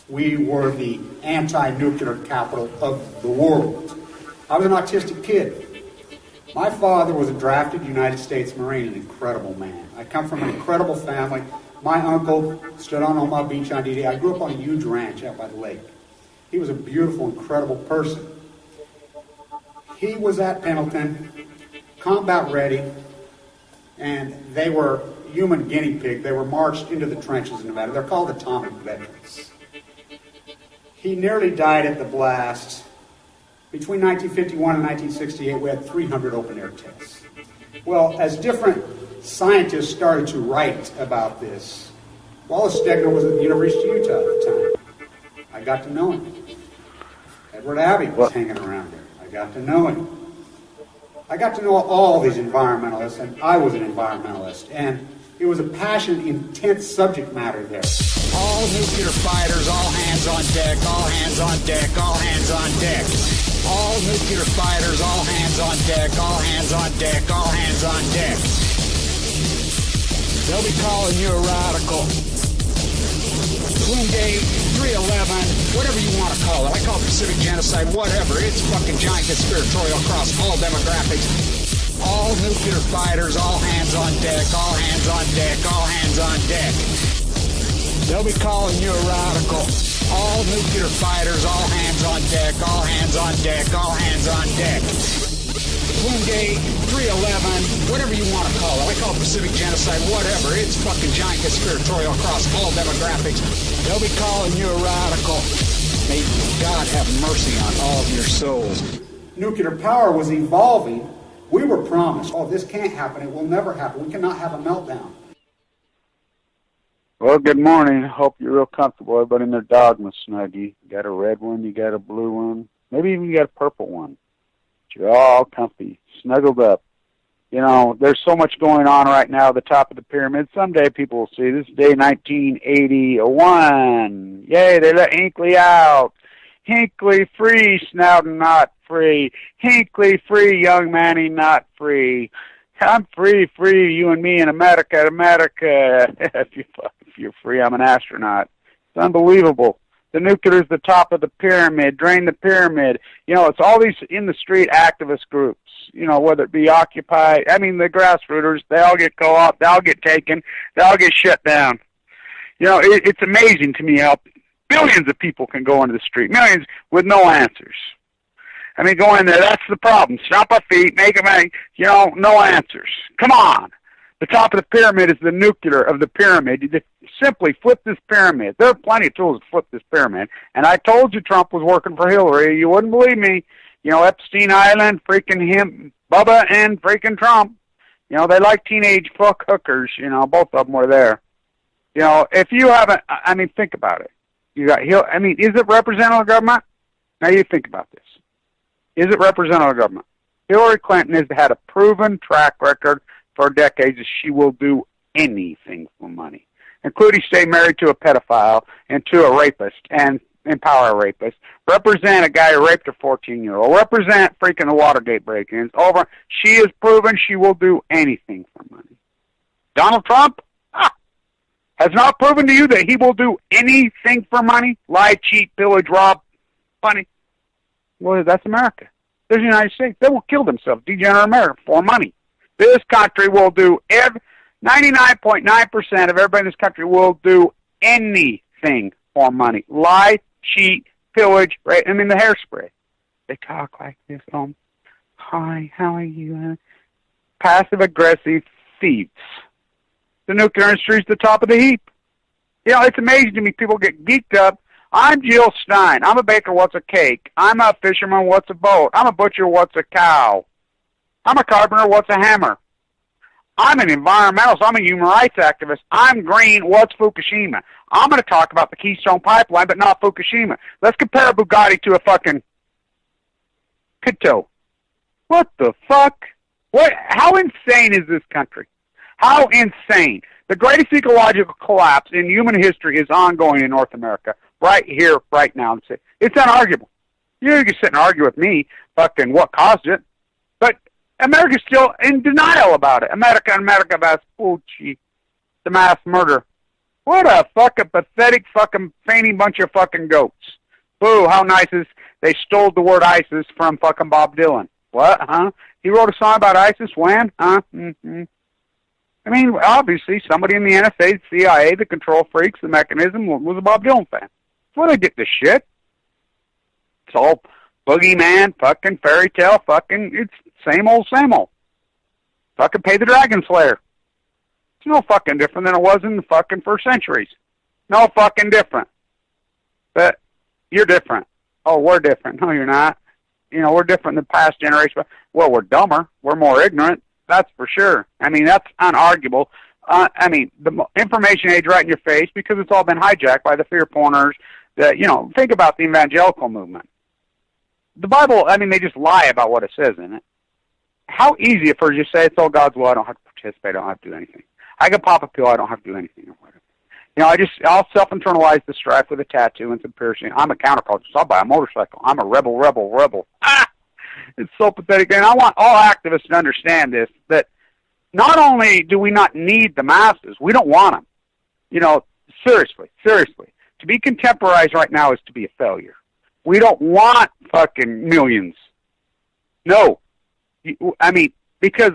We were the anti-nuclear capital of the world. I was an autistic kid. My father was a drafted United States Marine, an incredible man. I come from an incredible family. My uncle stood on Omaha Beach on D-Day. I grew up on a huge ranch out by the lake. He was a beautiful, incredible person. He was at Pendleton, combat ready, and they were human guinea pig. They were marched into the trenches in Nevada. They're called atomic veterans. He nearly died at the blast. Between 1951 and 1968, we had 300 open-air tests. Well, as different scientists started to write about this, Wallace Stegner was at the University of Utah at the time. I got to know him. Edward Abbey was hanging around there. I got to know him. I got to know all these environmentalists, and I was an environmentalist, and it was a passionate, intense subject matter there. All nuclear fighters, all hands on deck, all hands on deck, all hands on deck. All nuclear fighters, all hands on deck, all hands on deck, all hands on deck. They'll be calling you a radical. Twin Gate, 311, whatever you want to call it. I call it Pacific genocide, whatever. It's fucking giant conspiratorial across all demographics. All nuclear fighters, all hands on deck, all hands on deck, all hands on deck. They'll be calling you a radical. All nuclear fighters, all hands on deck, all hands on deck, all hands on deck. Twin Gate, 311, whatever you want to call it. I call it Pacific genocide, whatever. It's fucking giant conspiratorial across all demographics. They'll be calling you a radical. May God have mercy on all of your souls. Nuclear power was evolving. We were promised, oh, this can't happen. It will never happen. We cannot have a meltdown. Well, good morning. Hope you're real comfortable. Everybody in their dogma snuggie. You got a red one, you got a blue one, maybe even you got a purple one. But you're all comfy, snuggled up. You know, there's so much going on right now at the top of the pyramid. Someday people will see this is day 1981. Yay, they let Hinckley out. Hinckley free, Snowden not free. Hinckley free, young Manny not free. I'm free, you and me in America, America. If you're free, I'm an astronaut. It's unbelievable. The nuclear is the top of the pyramid. Drain the pyramid. You know, it's all these in-the-street activist groups, you know, whether it be Occupy. I mean, the grassrooters, they all get co-op, they all get taken, they all get shut down. You know, it's amazing to me how billions of people can go into the street, millions with no answers. I mean, go in there, that's the problem. Stomp our feet, make them, you know, no answers. Come on. The top of the pyramid is the nuclear of the pyramid. You just simply flip this pyramid. There are plenty of tools to flip this pyramid. And I told you Trump was working for Hillary. You wouldn't believe me. You know, Epstein Island, freaking him, Bubba, and freaking Trump. You know, they like teenage fuck hookers. You know, both of them were there. You know, if you haven't, I mean, think about it. You got, I mean, is it representative government? Now you think about this. Is it representative government? Hillary Clinton has had a proven track record for decades that she will do anything for money, including stay married to a pedophile and to a rapist and empower a rapist, represent a guy who raped a 14-year-old, represent freaking the Watergate break-ins. Over, she has proven she will do anything for money. Donald Trump has not proven to you that he will do anything for money, lie, cheat, pillage, rob, money. Well, that's America. There's the United States. They will kill themselves, degenerate America, for money. This country will do, 99.9% of everybody in this country will do anything for money. Lie, cheat, pillage, right? I mean, the hairspray. They talk like this. Hi, how are you? Passive-aggressive thieves. The nuclear industry is the top of the heap. You know, it's amazing to me. People get geeked up. I'm Jill Stein. I'm a baker. What's a cake? I'm a fisherman. What's a boat? I'm a butcher. What's a cow? I'm a carpenter. What's a hammer? I'm an environmentalist. I'm a human rights activist. I'm green. What's Fukushima? I'm going to talk about the Keystone Pipeline, but not Fukushima. Let's compare a Bugatti to a fucking Pinto. What the fuck? What? How insane is this country? How insane. The greatest ecological collapse in human history is ongoing in North America. Right here, right now. It's unarguable. You can sit and argue with me, fucking what caused it. But America's still in denial about it. America Vespucci, the mass murder. What a fucking pathetic fucking fainting bunch of fucking goats. Boo, how nice is they stole the word ISIS from fucking Bob Dylan. What, huh? He wrote a song about ISIS when? Huh? Mm-hmm. I mean, obviously, somebody in the NSA, the CIA, the control freaks, the mechanism, was a Bob Dylan fan. That's where they get this shit. It's all boogeyman, fucking fairy tale, fucking, it's same old, same old. Fucking Pay the Dragon Slayer. It's no fucking different than it was in the fucking first centuries. No fucking different. But you're different. Oh, we're different. No, you're not. You know, we're different than past generations. Well, we're dumber. We're more ignorant. That's for sure. I mean, that's unarguable. I mean, the information age right in your face because it's all been hijacked by the fear porners. That, you know, think about the evangelical movement. The Bible, I mean, they just lie about what it says in it. How easy for you to say it's all God's will, I don't have to participate, I don't have to do anything. I can pop a pill, I don't have to do anything. You know, I'll self-internalize the strife with a tattoo and some piercing. I'm a counterculturist, I'll buy a motorcycle. I'm a rebel. Ah! It's so pathetic. And I want all activists to understand this, that not only do we not need the masses, we don't want them. You know, seriously. To be contemporized right now is to be a failure. We don't want fucking millions. No. I mean, because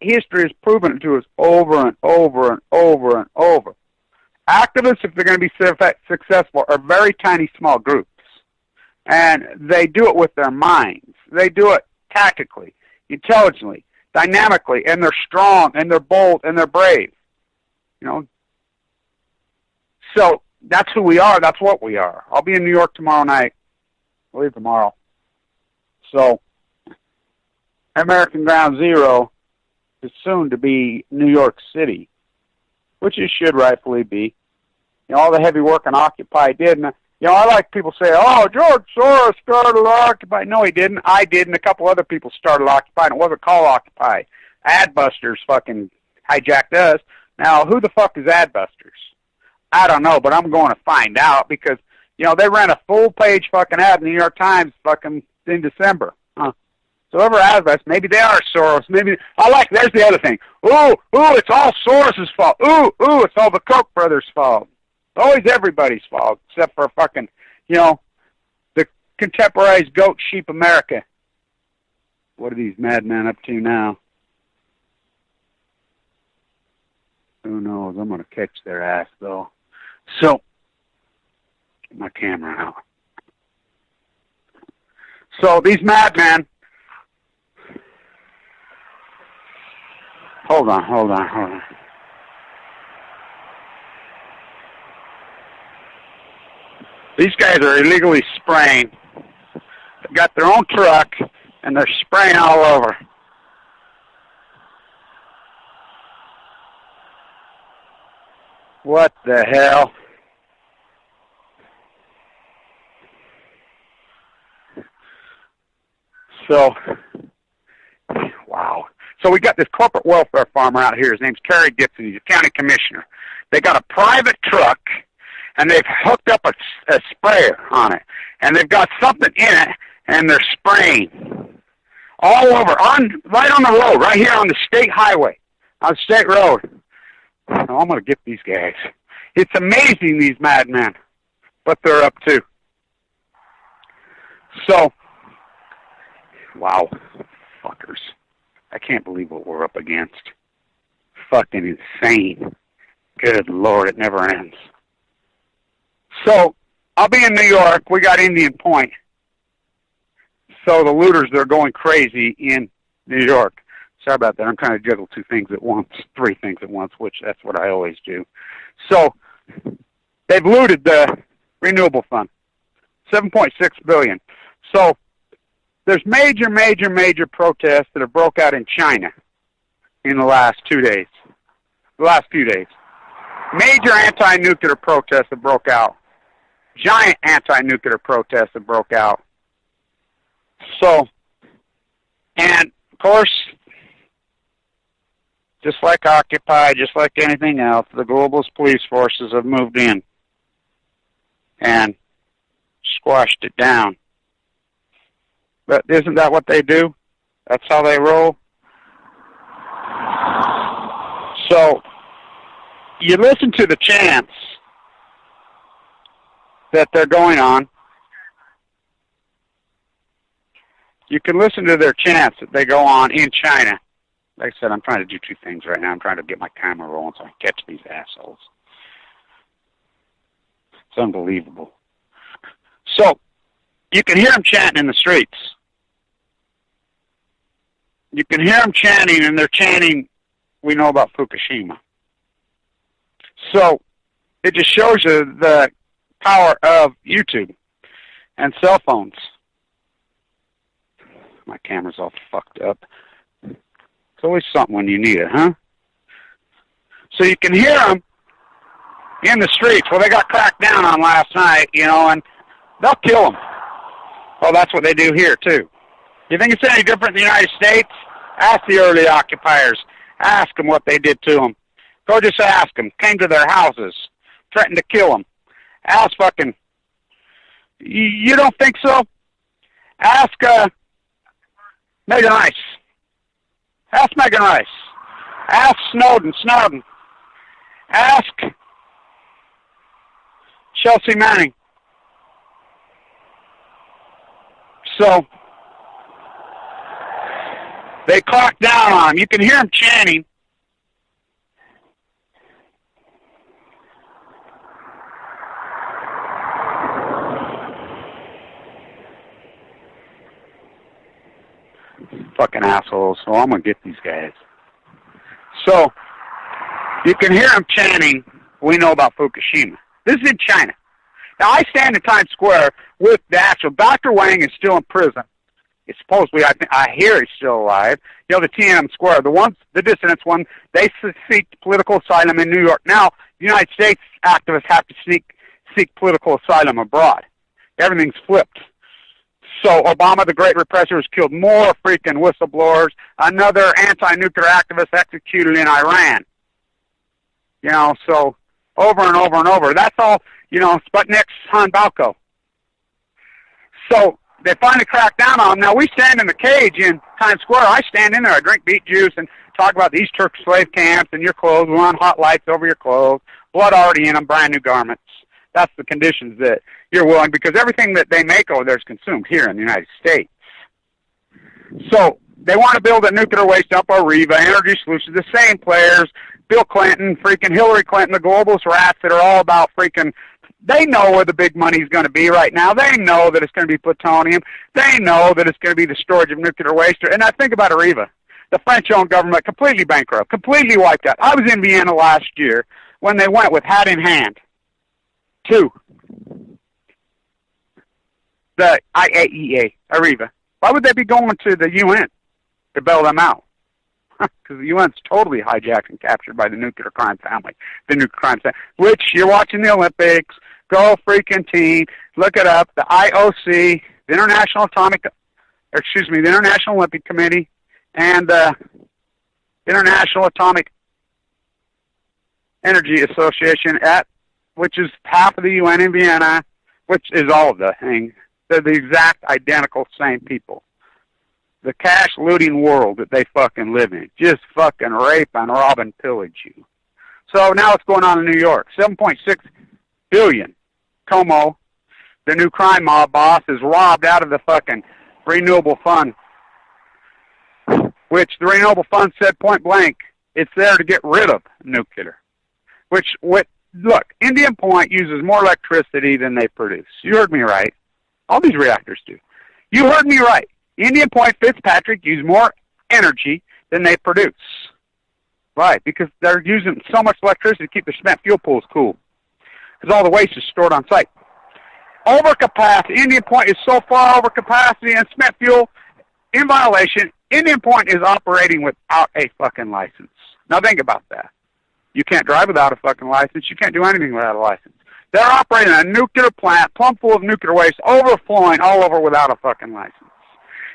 history has proven it to us over and over and over and over. Activists, if they're going to be successful, are very tiny, small groups. And they do it with their minds. They do it tactically, intelligently, dynamically, and they're strong, and they're bold, and they're brave. You know? So, that's who we are. That's what we are. I'll be in New York tomorrow night. I'll leave tomorrow. So, American Ground Zero is soon to be New York City, which it should rightfully be. You know, all the heavy work on Occupy did. And, you know, I like people say, oh, George Soros started Occupy. No, he didn't. I did, and a couple other people started Occupy, and it wasn't called Occupy. Adbusters fucking hijacked us. Now, who the fuck is Adbusters? I don't know, but I'm going to find out because, you know, they ran a full-page fucking ad in the New York Times fucking in December. Huh. So whoever has us, maybe they are Soros. Maybe there's the other thing. Ooh, it's all Soros's fault. Ooh, it's all the Koch brothers' fault. It's always everybody's fault, except for fucking, you know, the contemporized goat sheep America. What are these madmen up to now? Who knows? I'm going to catch their ass, though. So, get my camera out. So, these madmen, hold on. These guys are illegally spraying. They've got their own truck, and they're spraying all over. What the hell? So, wow. So we got this corporate welfare farmer out here. His name's Kerry Gibson. He's a county commissioner. They got a private truck, and they've hooked up a sprayer on it. And they've got something in it, and they're spraying all over, right on the road, right here on the state highway, on the state road. Oh, I'm going to get these guys. It's amazing, these madmen, what they're up to. So, wow, fuckers. I can't believe what we're up against. Fucking insane. Good Lord, it never ends. So, I'll be in New York. We got Indian Point. So the looters, they're going crazy in New York. Sorry about that. I'm trying to juggle three things at once, which that's what I always do. So, they've looted the renewable fund. $7.6 billion. So, there's major protests that have broke out in China in the last 2 days. The last few days. Major anti-nuclear protests have broke out. Giant anti-nuclear protests have broke out. So, and of course, just like Occupy, just like anything else, the globalist police forces have moved in and squashed it down. But isn't that what they do? That's how they roll. So, you listen to the chants that they're going on. You can listen to their chants that they go on in China. Like I said, I'm trying to do two things right now. I'm trying to get my camera rolling so I can catch these assholes. It's unbelievable. So, you can hear them chanting in the streets. You can hear them chanting, and they're chanting, we know about Fukushima. So, it just shows you the power of YouTube and cell phones. My camera's all fucked up. It's always something when you need it, huh? So you can hear them in the streets. Well, they got cracked down on last night, you know, and they'll kill them. Well, that's what they do here, too. You think it's any different in the United States? Ask the early occupiers. Ask them what they did to them. Go just ask them. Came to their houses, threatened to kill them. Ask fucking... You don't think so? Ask, Megan Rice. Ask Megan Rice. Ask Snowden. Ask Chelsea Manning. So, they clock down on him. You can hear them chanting. Fucking assholes. So I'm going to get these guys. So, you can hear them chanting, we know about Fukushima. This is in China. Now, I stand in Times Square with the actual Dr. Wang is still in prison. It's supposedly, I hear he's still alive. You know, the Tiananmen Square, the dissidents one, they seek political asylum in New York. Now, the United States activists have to seek political asylum abroad. Everything's flipped. So Obama, the great repressor, has killed more freaking whistleblowers. Another anti-nuclear activist executed in Iran. You know, so over and over and over. That's all, you know, Sputnik's Han Balco. So they finally cracked down on them. Now, we stand in the cage in Times Square. I stand in there. I drink beet juice and talk about these Turk slave camps and your clothes. We run hot lights over your clothes. Blood already in them, brand new garments. That's the conditions that you're willing, because everything that they make over there is consumed here in the United States. So they want to build a nuclear waste dump, Areva, Energy Solutions, the same players, Bill Clinton, freaking Hillary Clinton, the globalist rats that are all about freaking, they know where the big money's going to be right now. They know that it's going to be plutonium. They know that it's going to be the storage of nuclear waste. And I think about Areva. The French-owned government, completely bankrupt, completely wiped out. I was in Vienna last year when they went with hat in hand to the IAEA, Areva. Why would they be going to the UN to bail them out? Because the UN's totally hijacked and captured by the nuclear crime family. The nuclear crime family, which you're watching the Olympics. Go freaking team. Look it up. The IOC, the International Olympic Committee, and the International Atomic Energy Association, which is half of the UN in Vienna, which is all of the thing. They're the exact identical same people. The cash-looting world that they fucking live in. Just fucking rape and rob and pillage you. So now what's going on in New York? $7.6 billion. Como, the new crime mob boss, is robbed out of the fucking renewable fund, which the renewable fund said point blank, it's there to get rid of nuclear. Look, Indian Point uses more electricity than they produce. You heard me right. All these reactors do. You heard me right. Indian Point, Fitzpatrick use more energy than they produce. Right, because they're using so much electricity to keep their spent fuel pools cool. Because all the waste is stored on site. Overcapacity. Indian Point is so far over capacity and spent fuel in violation. Indian Point is operating without a fucking license. Now think about that. You can't drive without a fucking license. You can't do anything without a license. They're operating a nuclear plant plumb full of nuclear waste overflowing all over without a fucking license.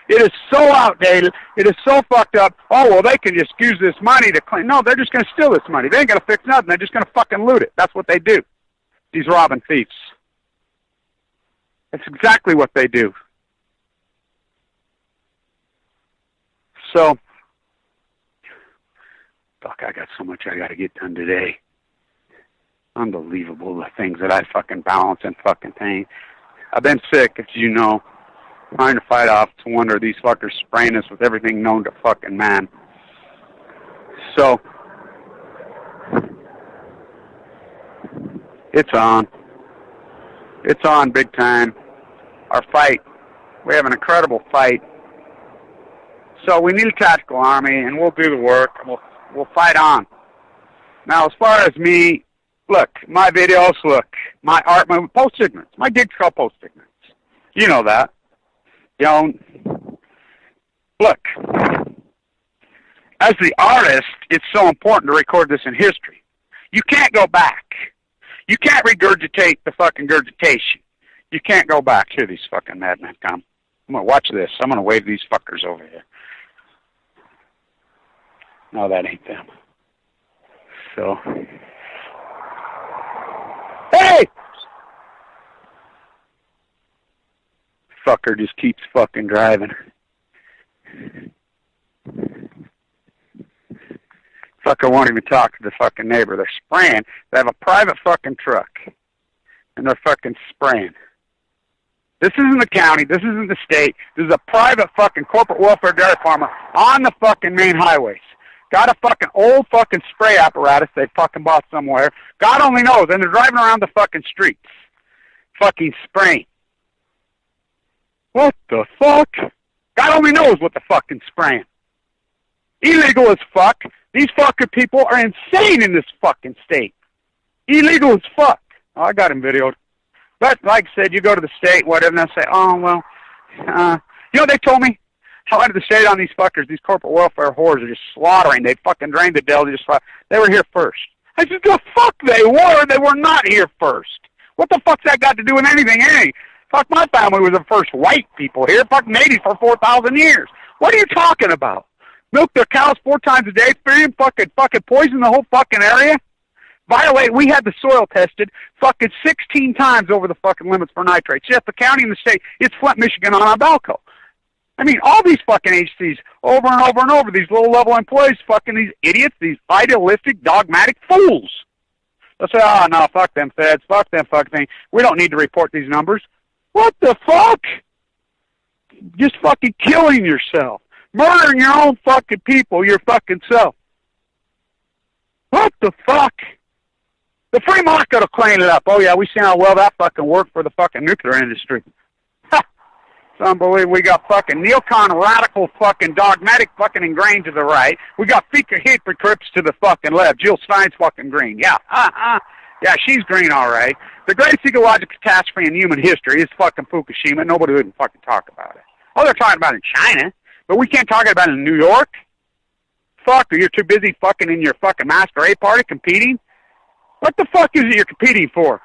It is so outdated. It is so fucked up. Oh, well, they can just use this money to clean. No, they're just going to steal this money. They ain't going to fix nothing. They're just going to fucking loot it. That's what they do. These robbing thieves. That's exactly what they do. So, fuck, I got so much I got to get done today. Unbelievable, the things that I fucking balance and fucking paint. I've been sick, as you know, trying to fight off. It's a wonder these fuckers spraying us with everything known to fucking man. So, it's on. It's on big time. Our fight. We have an incredible fight. So we need a tactical army, and we'll do the work, and we'll fight on. Now, as far as me, look, my videos, look, my art, my post ignorance. My gig's called post ignorance. You know that. You know, look, as the artist, it's so important to record this in history. You can't go back. You can't regurgitate the fucking gurgitation. You can't go back. Here these fucking madmen come. I'm going to watch this. I'm going to wave these fuckers over here. No, that ain't them. So, hey! Fucker just keeps fucking driving. Fucker won't even talk to the fucking neighbor. They're spraying. They have a private fucking truck. And they're fucking spraying. This isn't the county. This isn't the state. This is a private fucking corporate welfare dairy farmer on the fucking main highways. Got a fucking old fucking spray apparatus they fucking bought somewhere. God only knows. And they're driving around the fucking streets. Fucking spraying. What the fuck? God only knows what the fucking spraying. Illegal as fuck. These fucking people are insane in this fucking state. Illegal as fuck. Oh, I got him videoed. But like I said, you go to the state, whatever, and they'll say, oh, well, you know what they told me? I went to the state on these fuckers. These corporate welfare whores are just slaughtering. They fucking drained the Dell. They were here first. I said, the fuck they were. They were not here first. What the fuck's that got to do with anything? Hey, fuck, my family was the first white people here. Fuck natives for 4,000 years. What are you talking about? Milk their cows 4 times a day, feed them, fucking poison the whole fucking area? We had the soil tested fucking 16 times over the fucking limits for nitrates. Yes, the county and the state, it's Flint, Michigan on Abalco. I mean, all these fucking agencies, over and over and over, these low-level employees, fucking these idiots, these idealistic, dogmatic fools. They'll say, oh, no, fuck them feds, fuck them fucking things. We don't need to report these numbers. What the fuck? Just fucking killing yourself. Murdering your own fucking people, your fucking self. What the fuck? The free market will clean it up. Oh, yeah, we seen how well that fucking worked for the fucking nuclear industry. Ha! It's unbelievable. We got fucking neocon, radical, fucking dogmatic, fucking ingrained to the right. We got Fika hypocrites to the fucking left. Jill Stein's fucking green. Yeah, yeah, she's green, all right. The greatest ecological catastrophe in human history is fucking Fukushima. Nobody would fucking talk about it. Oh, they're talking about it in China, but we can't talk about it in New York? Fuck, you're too busy fucking in your fucking masquerade party competing? What the fuck is it you're competing for?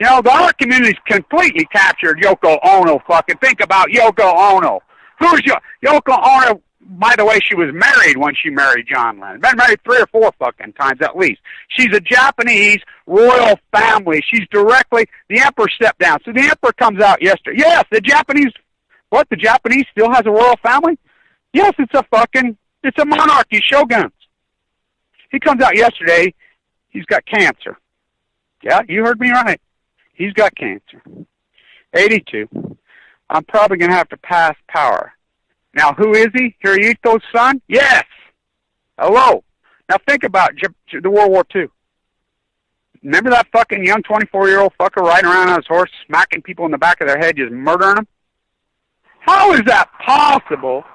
You know, the art community's completely captured Yoko Ono fucking. Think about Yoko Ono. Who's Yoko Ono? By the way, she was married when she married John Lennon. Been married 3 or 4 fucking times at least. She's a Japanese royal family. She's directly, the emperor stepped down. So the emperor comes out yesterday. Yes, the Japanese, what, the Japanese still has a royal family? Yes, it's a monarchy, shoguns. He comes out yesterday. He's got cancer. Yeah, you heard me right. He's got cancer. 82. I'm probably going to have to pass power. Now, who is he? Hirohito's son? Yes. Hello. Now, think about the World War II. Remember that fucking young 24-year-old fucker riding around on his horse, smacking people in the back of their head, just murdering them? How is that possible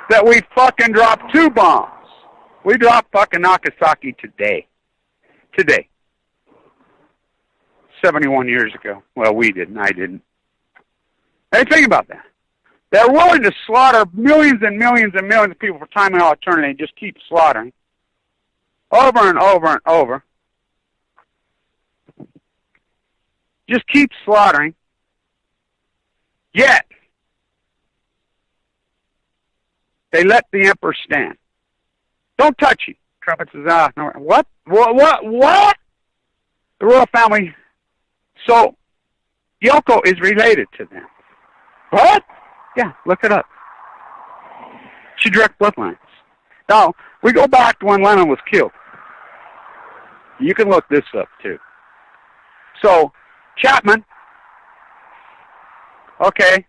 that we fucking dropped 2 bombs? We dropped fucking Nagasaki today. Today. 71 years ago. Well, we didn't. I didn't. Hey, think about that. They're willing to slaughter millions and millions and millions of people for time and all eternity. Just keep slaughtering. Over and over and over. Just keep slaughtering. Yet, they let the emperor stand. Don't touch him. Trumpet says, no. What? What? The royal family. So, Yoko is related to them. What? Yeah, look it up. She direct bloodlines. Now, we go back to when Lennon was killed. You can look this up, too. So, Chapman, okay,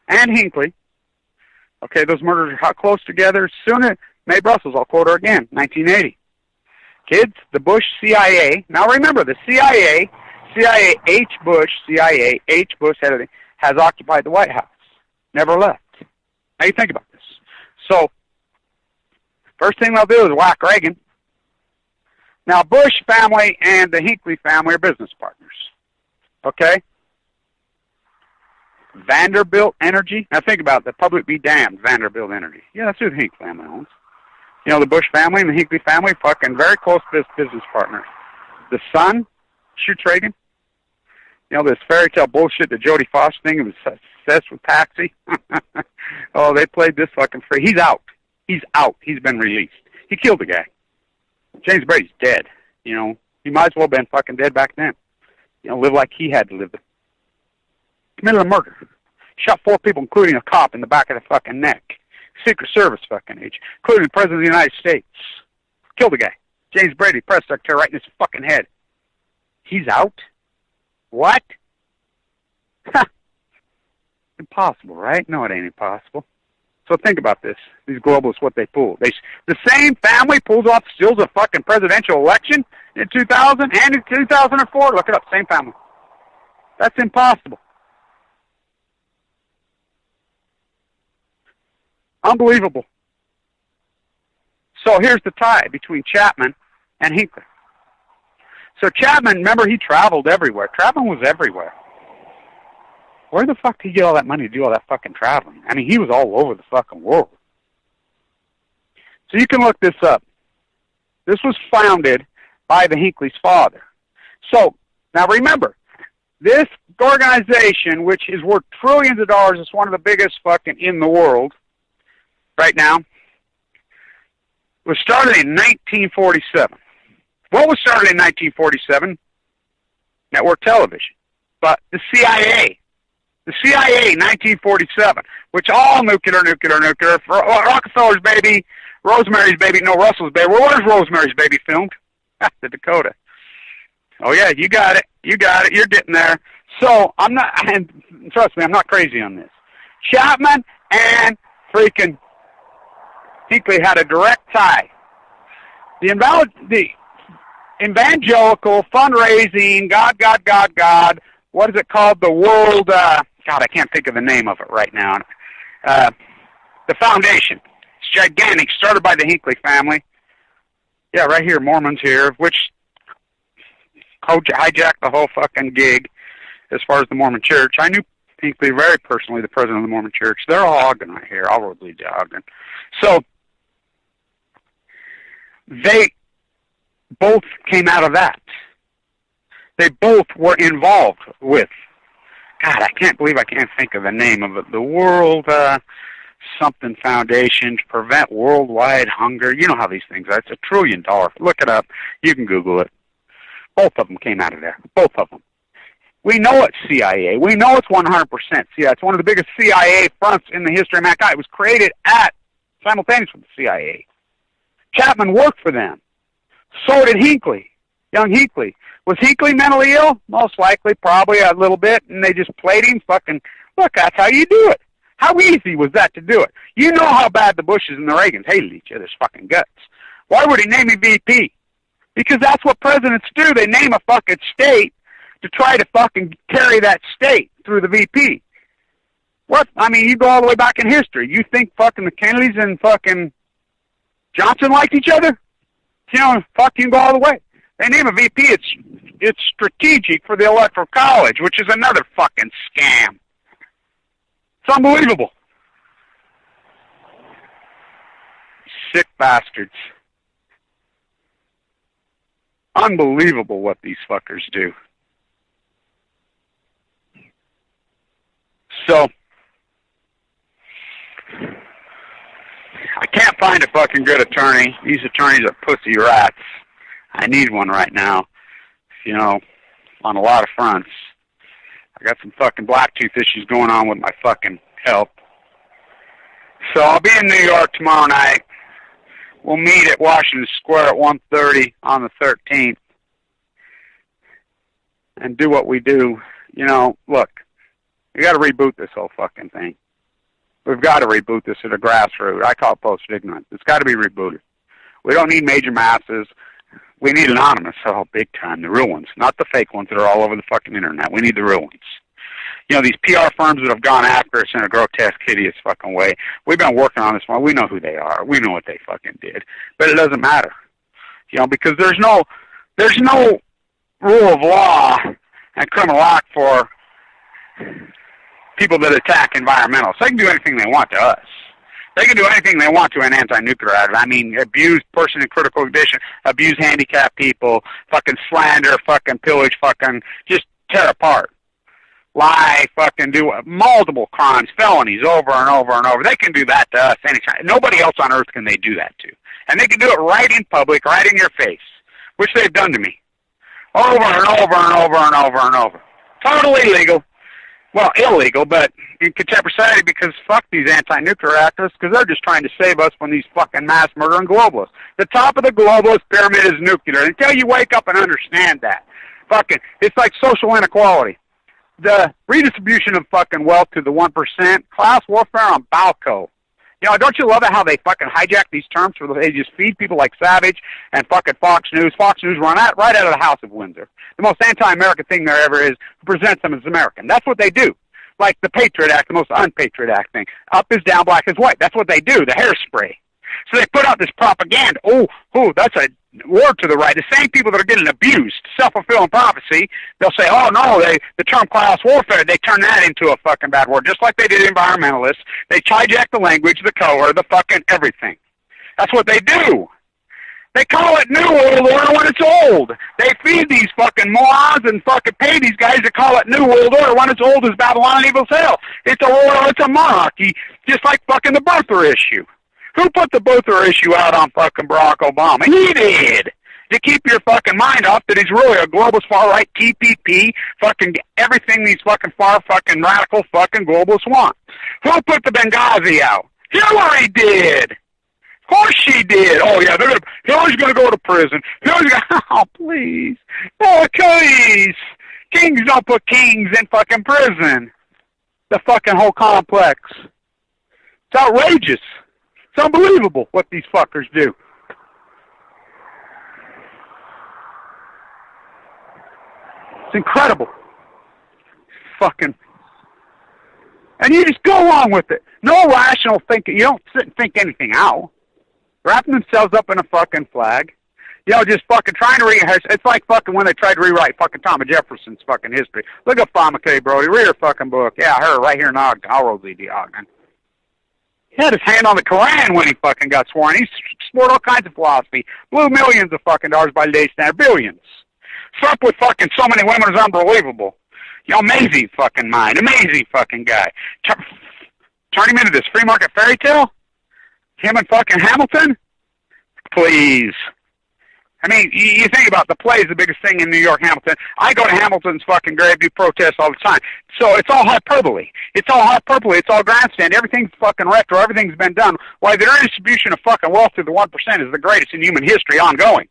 and Hinckley, okay, those murders are close together. Sooner, Mae Brussels, I'll quote her again, 1980. Kids, the Bush CIA, now remember, the CIA H. Bush has occupied the White House. Never left. Now you think about this. So, first thing they'll do is whack Reagan. Now, Bush family and the Hinckley family are business partners. Okay? Vanderbilt Energy. Now think about it. The public be damned, Vanderbilt Energy. Yeah, that's who the Hinckley family owns. You know, the Bush family and the Hinckley family, fucking very close business partners. The son shoots Reagan. You know, this fairy tale bullshit, the Jodie Foster thing, was obsessed with Patsy. Oh, they played this fucking free. He's out. He's out. He's been released. He killed the guy. James Brady's dead. You know, he might as well have been fucking dead back then. You know, live like he had to live. Committed a murder. Shot 4 people, including a cop, in the back of the fucking neck. Secret Service fucking agent, including the President of the United States. Killed the guy. James Brady, press secretary, right in his fucking head. He's out? What? Impossible, right? No, it ain't impossible. So think about this. These globalists, what they pull. The same family pulls off, steals a fucking presidential election in 2000 and in 2004. Look it up. Same family. That's impossible. Unbelievable. So here's the tie between Chapman and Hinckley. So Chapman, remember, he traveled everywhere. Chapman was everywhere. Where the fuck did he get all that money to do all that fucking traveling? I mean, he was all over the fucking world. So you can look this up. This was founded by the Hinkley's father. So, now remember, this organization, which is worth trillions of dollars, is one of the biggest fucking in the world right now, was started in 1947. What was started in 1947? Network television. But the CIA, 1947, which all nuclear, Rockefeller's baby, Rosemary's Baby, no, Russell's Baby. Well, where's Rosemary's Baby filmed? The Dakota. Oh, yeah, you got it. You're getting there. So, and trust me, I'm not crazy on this. Chapman and freaking Hinckley had a direct tie. The evangelical fundraising, God, what is it called? The World, God, I can't think of the name of it right now. The foundation. It's gigantic, started by the Hinckley family. Yeah, right here, Mormons here, which hijacked the whole fucking gig as far as the Mormon Church. I knew Hinckley very personally, the president of the Mormon Church. They're all Ogden right here. I'll lead to Ogden. So, they both came out of that. They both were involved with, God, I can't believe I can't think of the name of it, the World something Foundation to prevent worldwide hunger. You know how these things are. It's $1 trillion. Look it up. You can Google it. Both of them came out of there. Both of them. We know it's CIA. We know it's 100% CIA. It's one of the biggest CIA fronts in the history of mankind. It was created simultaneously with the CIA. Chapman worked for them. So did Hinckley, young Hinckley. Was Hinckley mentally ill? Most likely, probably a little bit, and they just played him fucking, look, that's how you do it. How easy was that to do it? You know how bad the Bushes and the Reagans hated each other's fucking guts. Why would he name me VP? Because that's what presidents do. They name a fucking state to try to fucking carry that state through the VP. What? I mean, you go all the way back in history. You think fucking the Kennedys and fucking Johnson liked each other? You know, fuck, you can go all the way. They name a VP, it's strategic for the Electoral College, which is another fucking scam. It's unbelievable. Sick bastards. Unbelievable what these fuckers do. So, I can't find a fucking good attorney. These attorneys are pussy rats. I need one right now, you know, on a lot of fronts. I got some fucking blacktooth issues going on with my fucking health. So I'll be in New York tomorrow night. We'll meet at Washington Square at 1:30 on the 13th and do what we do. You know, look, we got to reboot this whole fucking thing. We've got to reboot this at a grassroots. I call it post-ignorance. It's got to be rebooted. We don't need major masses. We need anonymous, big time, the real ones, not the fake ones that are all over the fucking internet. We need the real ones. You know, these PR firms that have gone after us in a grotesque, hideous fucking way, we've been working on this one. We know who they are. We know what they fucking did. But it doesn't matter. You know, because there's no rule of law and criminal act for people that attack environmentalists. They can do anything they want to us. They can do anything they want to an anti-nuclear advocate. I mean, abuse person in critical condition, abuse handicapped people, fucking slander, fucking pillage, fucking just tear apart. Lie, fucking do multiple crimes, felonies over and over and over. They can do that to us anytime. Nobody else on earth can they do that to. And they can do it right in public, right in your face, which they've done to me. Over and over and over and over and over. Totally legal. Well, illegal, but in contemporary society, because fuck these anti-nuclear activists, because they're just trying to save us from these fucking mass murdering globalists. The top of the globalist pyramid is nuclear. Until you wake up and understand that. Fucking, it's like social inequality. The redistribution of fucking wealth to the 1%, class warfare on Balco. You know, don't you love it how they fucking hijack these terms where they just feed people like Savage and fucking Fox News? Fox News run out right out of the House of Windsor. The most anti-American thing there ever is, who presents them as American. That's what they do. Like the Patriot Act, the most unpatriot act thing. Up is down, black is white. That's what they do, the hairspray. So they put out this propaganda. Oh, that's a word to the right. The same people that are getting abused, self-fulfilling prophecy, they'll say, oh, no, the term class warfare, they turn that into a fucking bad word, just like they did environmentalists. They hijack the language, the color, the fucking everything. That's what they do. They call it New World Order when it's old. They feed these fucking morons and fucking pay these guys to call it New World Order when it's old as Babylon and evil hell. It's a monarchy, just like fucking the birther issue. Who put the birther issue out on fucking Barack Obama? He did. To keep your fucking mind off that he's really a globalist far-right TPP, fucking everything these fucking far fucking radical fucking globalists want. Who put the Benghazi out? Hillary did. Of course she did. Oh yeah, Hillary's gonna go to prison. Hillary's gonna, oh please. Oh please. Kings don't put kings in fucking prison. The fucking whole complex. It's outrageous. It's unbelievable what these fuckers do. It's incredible. Fucking. And you just go along with it. No rational thinking. You don't sit and think anything out. Wrapping themselves up in a fucking flag. You know, just fucking trying to rehash. It's like fucking when they tried to rewrite fucking Thomas Jefferson's fucking history. Look at Fama K. Brody. Read her fucking book. Yeah, her right here in Ogden. I'll roll the Ogden. He had his hand on the Koran when he fucking got sworn. He explored all kinds of philosophy. Blew millions of fucking dollars by today's standard. Billions. Slept with fucking so many women is unbelievable. You know, amazing fucking mind. Amazing fucking guy. Turn him into this free market fairy tale? Him and fucking Hamilton? Please. I mean, you think about the play is the biggest thing in New York, Hamilton. I go to Hamilton's fucking grave, do protests all the time. So it's all hyperbole. It's all hyperbole. It's all grandstand. Everything's fucking retro. Everything's been done. Why, the redistribution of fucking wealth to the 1% is the greatest in human history ongoing.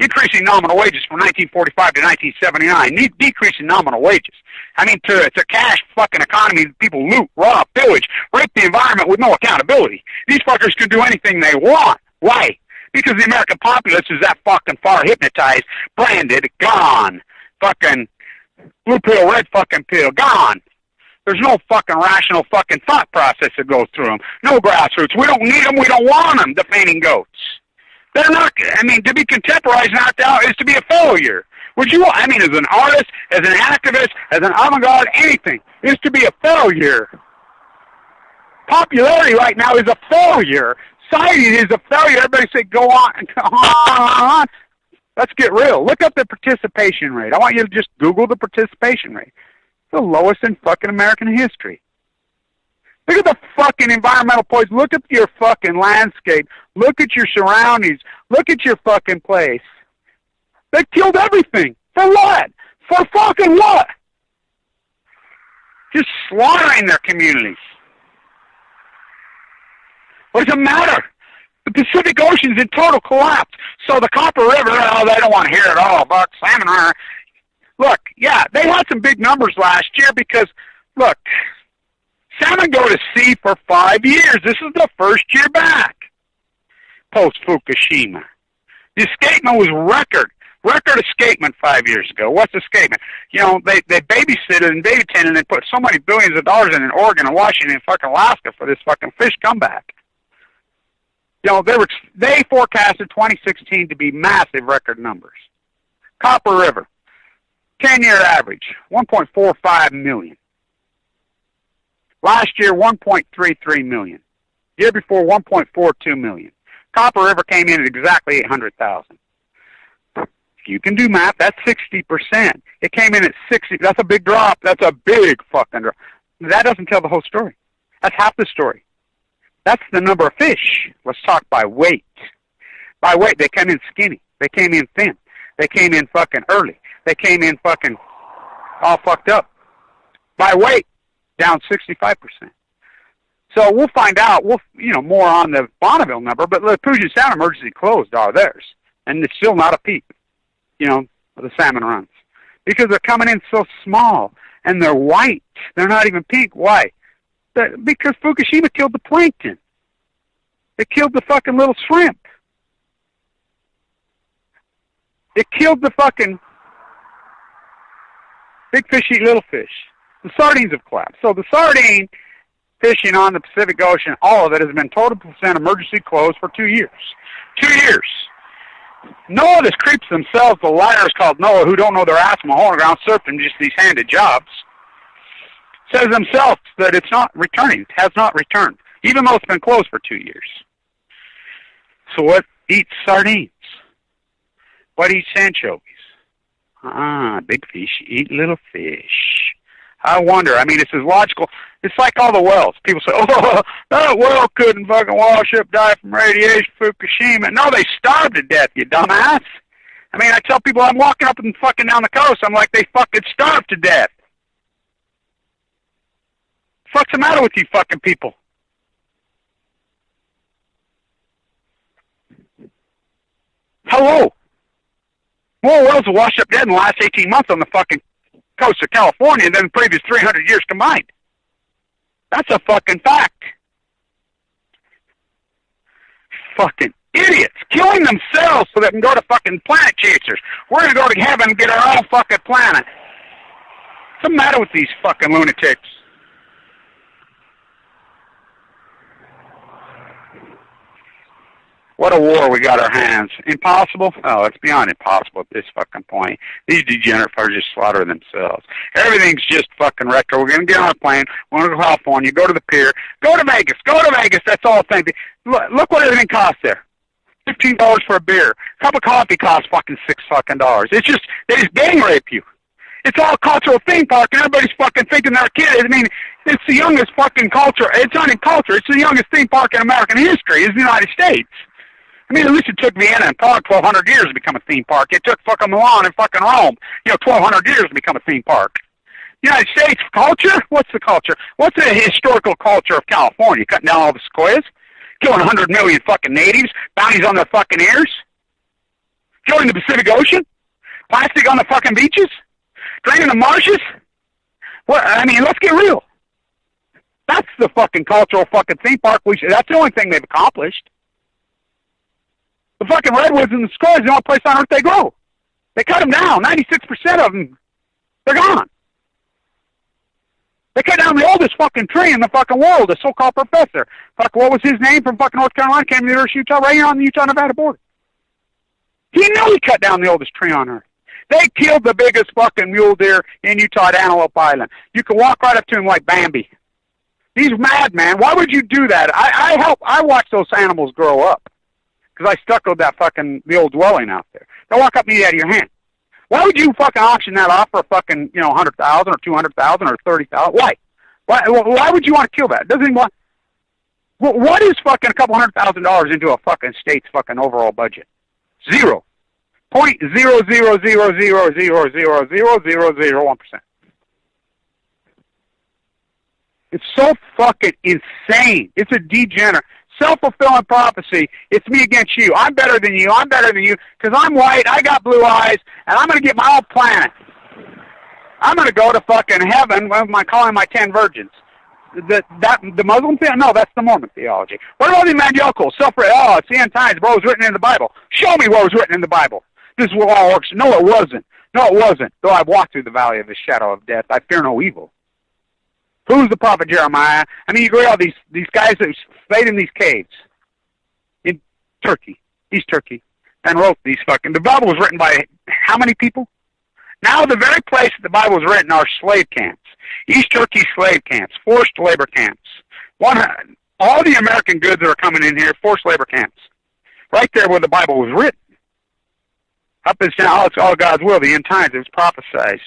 Increasing nominal wages from 1945 to 1979. Decreasing nominal wages. I mean, it's a cash fucking economy. People loot, rob, pillage, rape the environment with no accountability. These fuckers can do anything they want. Why? Because the American populace is that fucking far hypnotized, branded, gone. Fucking blue pill, red fucking pill, gone. There's no fucking rational fucking thought process that goes through them. No grassroots. We don't need them. We don't want them, the fainting goats. They're not, I mean, to be contemporized and knocked out is to be a failure. Would you, I mean, as an artist, as an activist, as an avant-garde, anything, is to be a failure. Popularity right now is a failure. Society is a failure. Everybody say, go on and go on. Let's get real. Look up the participation rate. I want you to just Google the participation rate. It's the lowest in fucking American history. Look at the fucking environmental poison. Look at your fucking landscape. Look at your surroundings. Look at your fucking place. They killed everything. For what? For fucking what? Just slaughtering their communities. What does it matter? The Pacific Ocean's in total collapse. So the Copper River, oh, they don't want to hear it all about salmon. Look, yeah, they had some big numbers last year because, look, salmon go to sea for 5 years. This is the first year back post-Fukushima. The escapement was record escapement 5 years ago. What's escapement? You know, they babysitted and babysitted and they put so many billions of dollars in Oregon and Washington and fucking Alaska for this fucking fish comeback. You know, they forecasted 2016 to be massive record numbers. Copper River, 10-year average, 1.45 million. Last year, 1.33 million. Year before, 1.42 million. Copper River came in at exactly 800,000. You can do math, that's 60%. It came in at 60. That's a big drop. That's a big fucking drop. That doesn't tell the whole story. That's half the story. That's the number of fish. Let's talk by weight. By weight, they came in skinny. They came in thin. They came in fucking early. They came in fucking all fucked up. By weight, down 65%. So we'll find out, more on the Bonneville number, but the Puget Sound emergency closed are theirs. And it's still not a peak, the salmon runs. Because they're coming in so small, and they're white. They're not even pink. Why? Because Fukushima killed the plankton. It killed the fucking little shrimp. It killed the fucking big fish eat little fish. The sardines have collapsed. So the sardine fishing on the Pacific Ocean, all of it has been total percent emergency closed for 2 years. 2 years. NOAA, this creeps themselves, the liars called NOAA, who don't know their ass from a hole in the ground, surfing just these handed jobs, says themselves that it's not returning. It has not returned, even though it's been closed for 2 years. So what eats sardines? What eats anchovies? Big fish eat little fish. I wonder. I mean, it's as logical. It's like all the wells. People say, oh, that well couldn't fucking wash up, die from radiation, Fukushima. No, they starved to death, you dumbass. I mean, I tell people I'm walking up and fucking down the coast, I'm like, they fucking starved to death. What's the matter with you fucking people? Hello. More wells have washed up dead in the last 18 months on the fucking coast of California than the previous 300 years combined. That's a fucking fact. Fucking idiots killing themselves so they can go to fucking planet chasers. We're going to go to heaven and get our own fucking planet. What's the matter with these fucking lunatics? What a war we got our hands. Impossible? Oh, it's beyond impossible at this fucking point. These degenerate are just slaughtering themselves. Everything's just fucking retro. We're going to get on a plane. We're going to go to California, go to the pier, go to Vegas, That's all the thing. Look what everything costs there. $15 for a beer. A cup of coffee costs fucking $6. It's just, they just gang rape you. It's all cultural theme park, and everybody's fucking thinking they're a kid. I mean, it's the youngest fucking culture. It's not in culture. It's the youngest theme park in American history. It's the United States. I mean, at least it took Vienna and Prague 1,200 years to become a theme park. It took fucking Milan and fucking Rome, 1,200 years to become a theme park. United States culture? What's the culture? What's the historical culture of California? Cutting down all the sequoias? Killing 100 million fucking natives? Bounties on their fucking ears? Killing the Pacific Ocean? Plastic on the fucking beaches? Draining the marshes? What? I mean, let's get real. That's the fucking cultural fucking theme park. That's the only thing they've accomplished. The fucking redwoods and the sequoias, the only place on earth they grow. They cut them down. 96% of them, they're gone. They cut down the oldest fucking tree in the fucking world, the so-called professor. Fuck, what was his name from fucking North Carolina? Came to the University of Utah, right here on the Utah-Nevada border. He knew he cut down the oldest tree on earth. They killed the biggest fucking mule deer in Utah at Antelope Island. You can walk right up to him like Bambi. He's mad, man. Why would you do that? I watched those animals grow up. Because I stuccoed the old dwelling out there. They'll walk up and eat out of your hand. Why would you fucking auction that off for fucking, 100,000 or 200,000 or 30,000? Why? Why would you want to kill that? Doesn't even what is fucking a couple $100,000 into a fucking state's fucking overall budget? 0.00000000001%. It's so fucking insane. It's a degenerate. Self-fulfilling prophecy. It's me against you. I'm better than you. I'm better than you because I'm white, I got blue eyes, and I'm going to get my own planet. I'm going to go to fucking heaven with calling my 10 virgins. The Muslim thing? No, that's the Mormon theology. What about the evangelical? It's the end times, bro. It was written in the Bible. Show me what was written in the Bible. This is what all works. No, it wasn't. No, it wasn't. Though I've walked through the valley of the shadow of death, I fear no evil. Who's the prophet Jeremiah? I mean, you go all these guys that stayed in these caves in Turkey, East Turkey, and wrote these fucking... The Bible was written by how many people? Now the very place that the Bible was written are slave camps. East Turkey slave camps, forced labor camps. All the American goods that are coming in here, forced labor camps. Right there where the Bible was written. Up is down, it's all God's will, the end times, it was prophesied.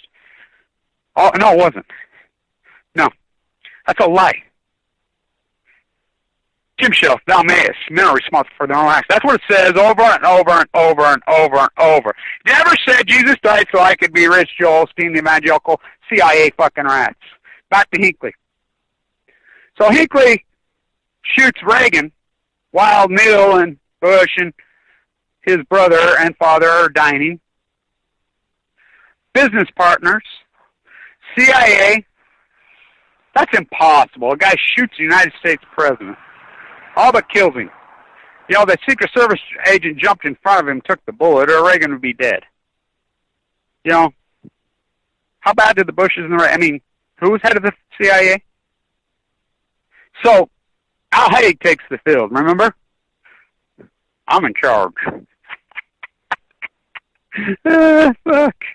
Oh, no, it wasn't. No. That's a lie. Jim Shelf, thou mayest, men are responsible for their own acts. That's what it says over and over and over and over and over. It never said Jesus died so I could be rich, Joel Osteen, the evangelical CIA fucking rats. Back to Hinckley. So Hinckley shoots Reagan while Neil and Bush and his brother and father are dining. Business partners. CIA. That's impossible. A guy shoots the United States president. All but kills him. You know, that Secret Service agent jumped in front of him, took the bullet, or Reagan would be dead. You know, how bad did the Bushes and who was head of the CIA? So, Al Haig takes the field, remember? I'm in charge. Fuck.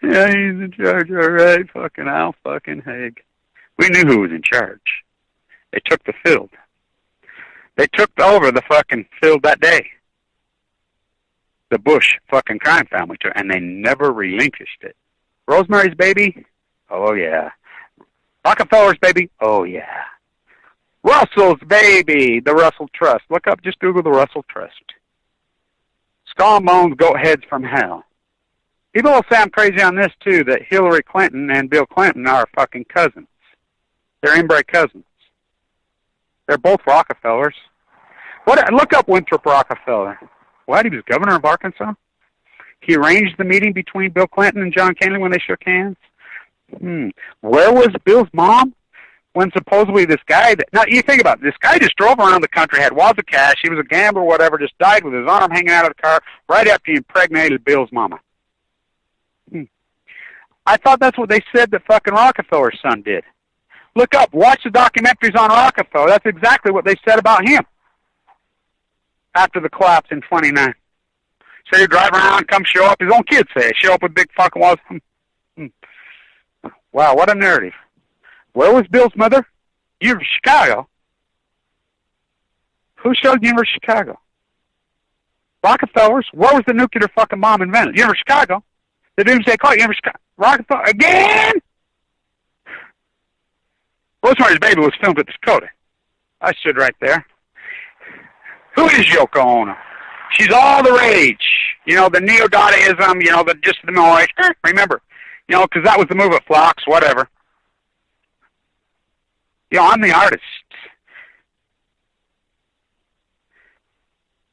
Yeah, he's in charge, all right. Fucking Al fucking Haig. We knew who was in charge. They took the field. They took over the fucking field that day. The Bush fucking crime family took, and they never relinquished it. Rosemary's Baby? Oh, yeah. Rockefeller's Baby? Oh, yeah. Russell's Baby, the Russell Trust. Look up, just Google the Russell Trust. Skull and Bones, Goat Heads from Hell. People will say I'm crazy on this, too, that Hillary Clinton and Bill Clinton are fucking cousins. They're inbred cousins. They're both Rockefellers. Look up Winthrop Rockefeller. What? He was governor of Arkansas? He arranged the meeting between Bill Clinton and John Kennedy when they shook hands? Where was Bill's mom when supposedly this guy... Now, you think about it. This guy just drove around the country, had wads of cash, he was a gambler or whatever, just died with his arm hanging out of the car right after he impregnated Bill's mama. I thought that's what they said that fucking Rockefeller's son did. Look up, watch the documentaries on Rockefeller. That's exactly what they said about him after the collapse in 29. So he'd drive around, come show up. His own kids say, show up with big fucking walls. Wow, what a narrative. Where was Bill's mother? University of Chicago. Who showed University of Chicago? Rockefellers. Where was the nuclear fucking bomb invented? University of Chicago. The Doomsday Clock. University of Chicago. Rockefeller. Again? Rosemary's Baby was filmed at Dakota. I stood right there. Who is Yoko Ono? She's all the rage. You know, the neo-Dadaism, you know, just the noise. Remember, you know, because that was the movement, Flocks, whatever. You know, I'm the artist.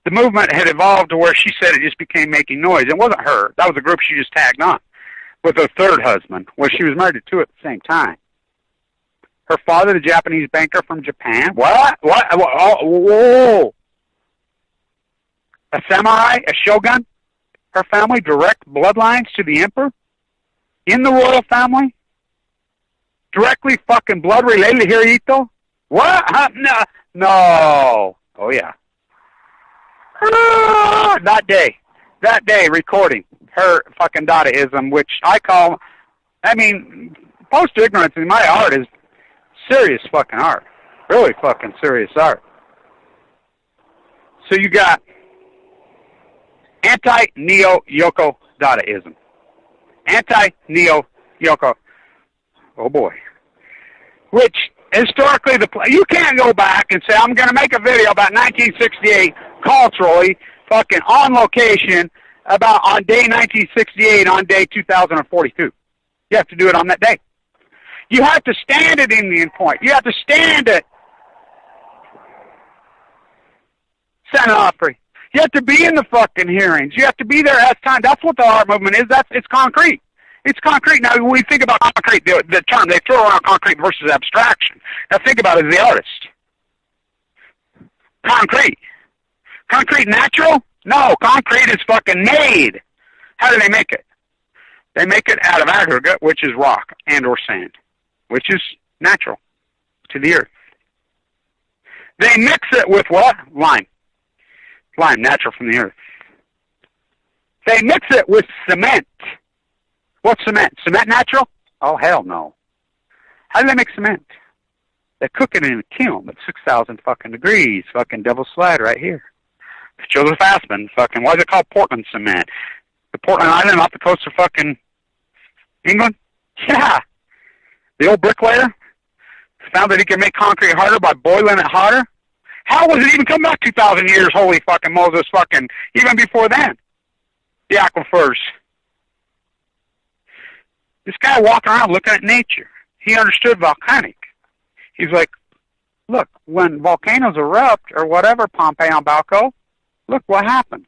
The movement had evolved to where she said it just became making noise. It wasn't her. That was a group she just tagged on with her third husband, where she was married to two at the same time. Her father, the Japanese banker from Japan. What? Oh, whoa. A samurai, a shogun. Her family, direct bloodlines to the emperor. In the royal family. Directly fucking blood related to Hirohito. What? Huh? No. Oh, yeah. That day, recording her fucking Dadaism, which I call, post-ignorance in my art is serious fucking art. Really fucking serious art. So you got anti-neo-Yoko Dadaism. Anti-neo-Yoko. Oh boy. Which, historically, you can't go back and say, I'm going to make a video about 1968 culturally, fucking on location, about on day 1968, on day 2042. You have to do it on that day. You have to stand at Indian Point. You have to stand at Set not free. You have to be in the fucking hearings. You have to be there at time. That's what the art movement is. It's concrete. It's concrete. Now, when we think about concrete, the term, they throw around concrete versus abstraction. Now, think about it as the artist. Concrete. Concrete natural? No, concrete is fucking made. How do they make it? They make it out of aggregate, which is rock and or sand, which is natural to the earth. They mix it with what? Lime. Lime, natural from the earth. They mix it with cement. What's cement? Cement natural? Oh, hell no. How do they make cement? They cook it in a kiln at 6,000 fucking degrees. Fucking double slide right here. Joseph Aspen, fucking, why is it called Portland cement? The Portland Island off the coast of fucking England? Yeah. The old bricklayer found that he could make concrete harder by boiling it hotter. How was it even come back 2,000 years? Holy fucking Moses, fucking, even before then. The aquifers. This guy walking around looking at nature. He understood volcanic. He's like, look, when volcanoes erupt or whatever, Pompeii on Balco, look what happens.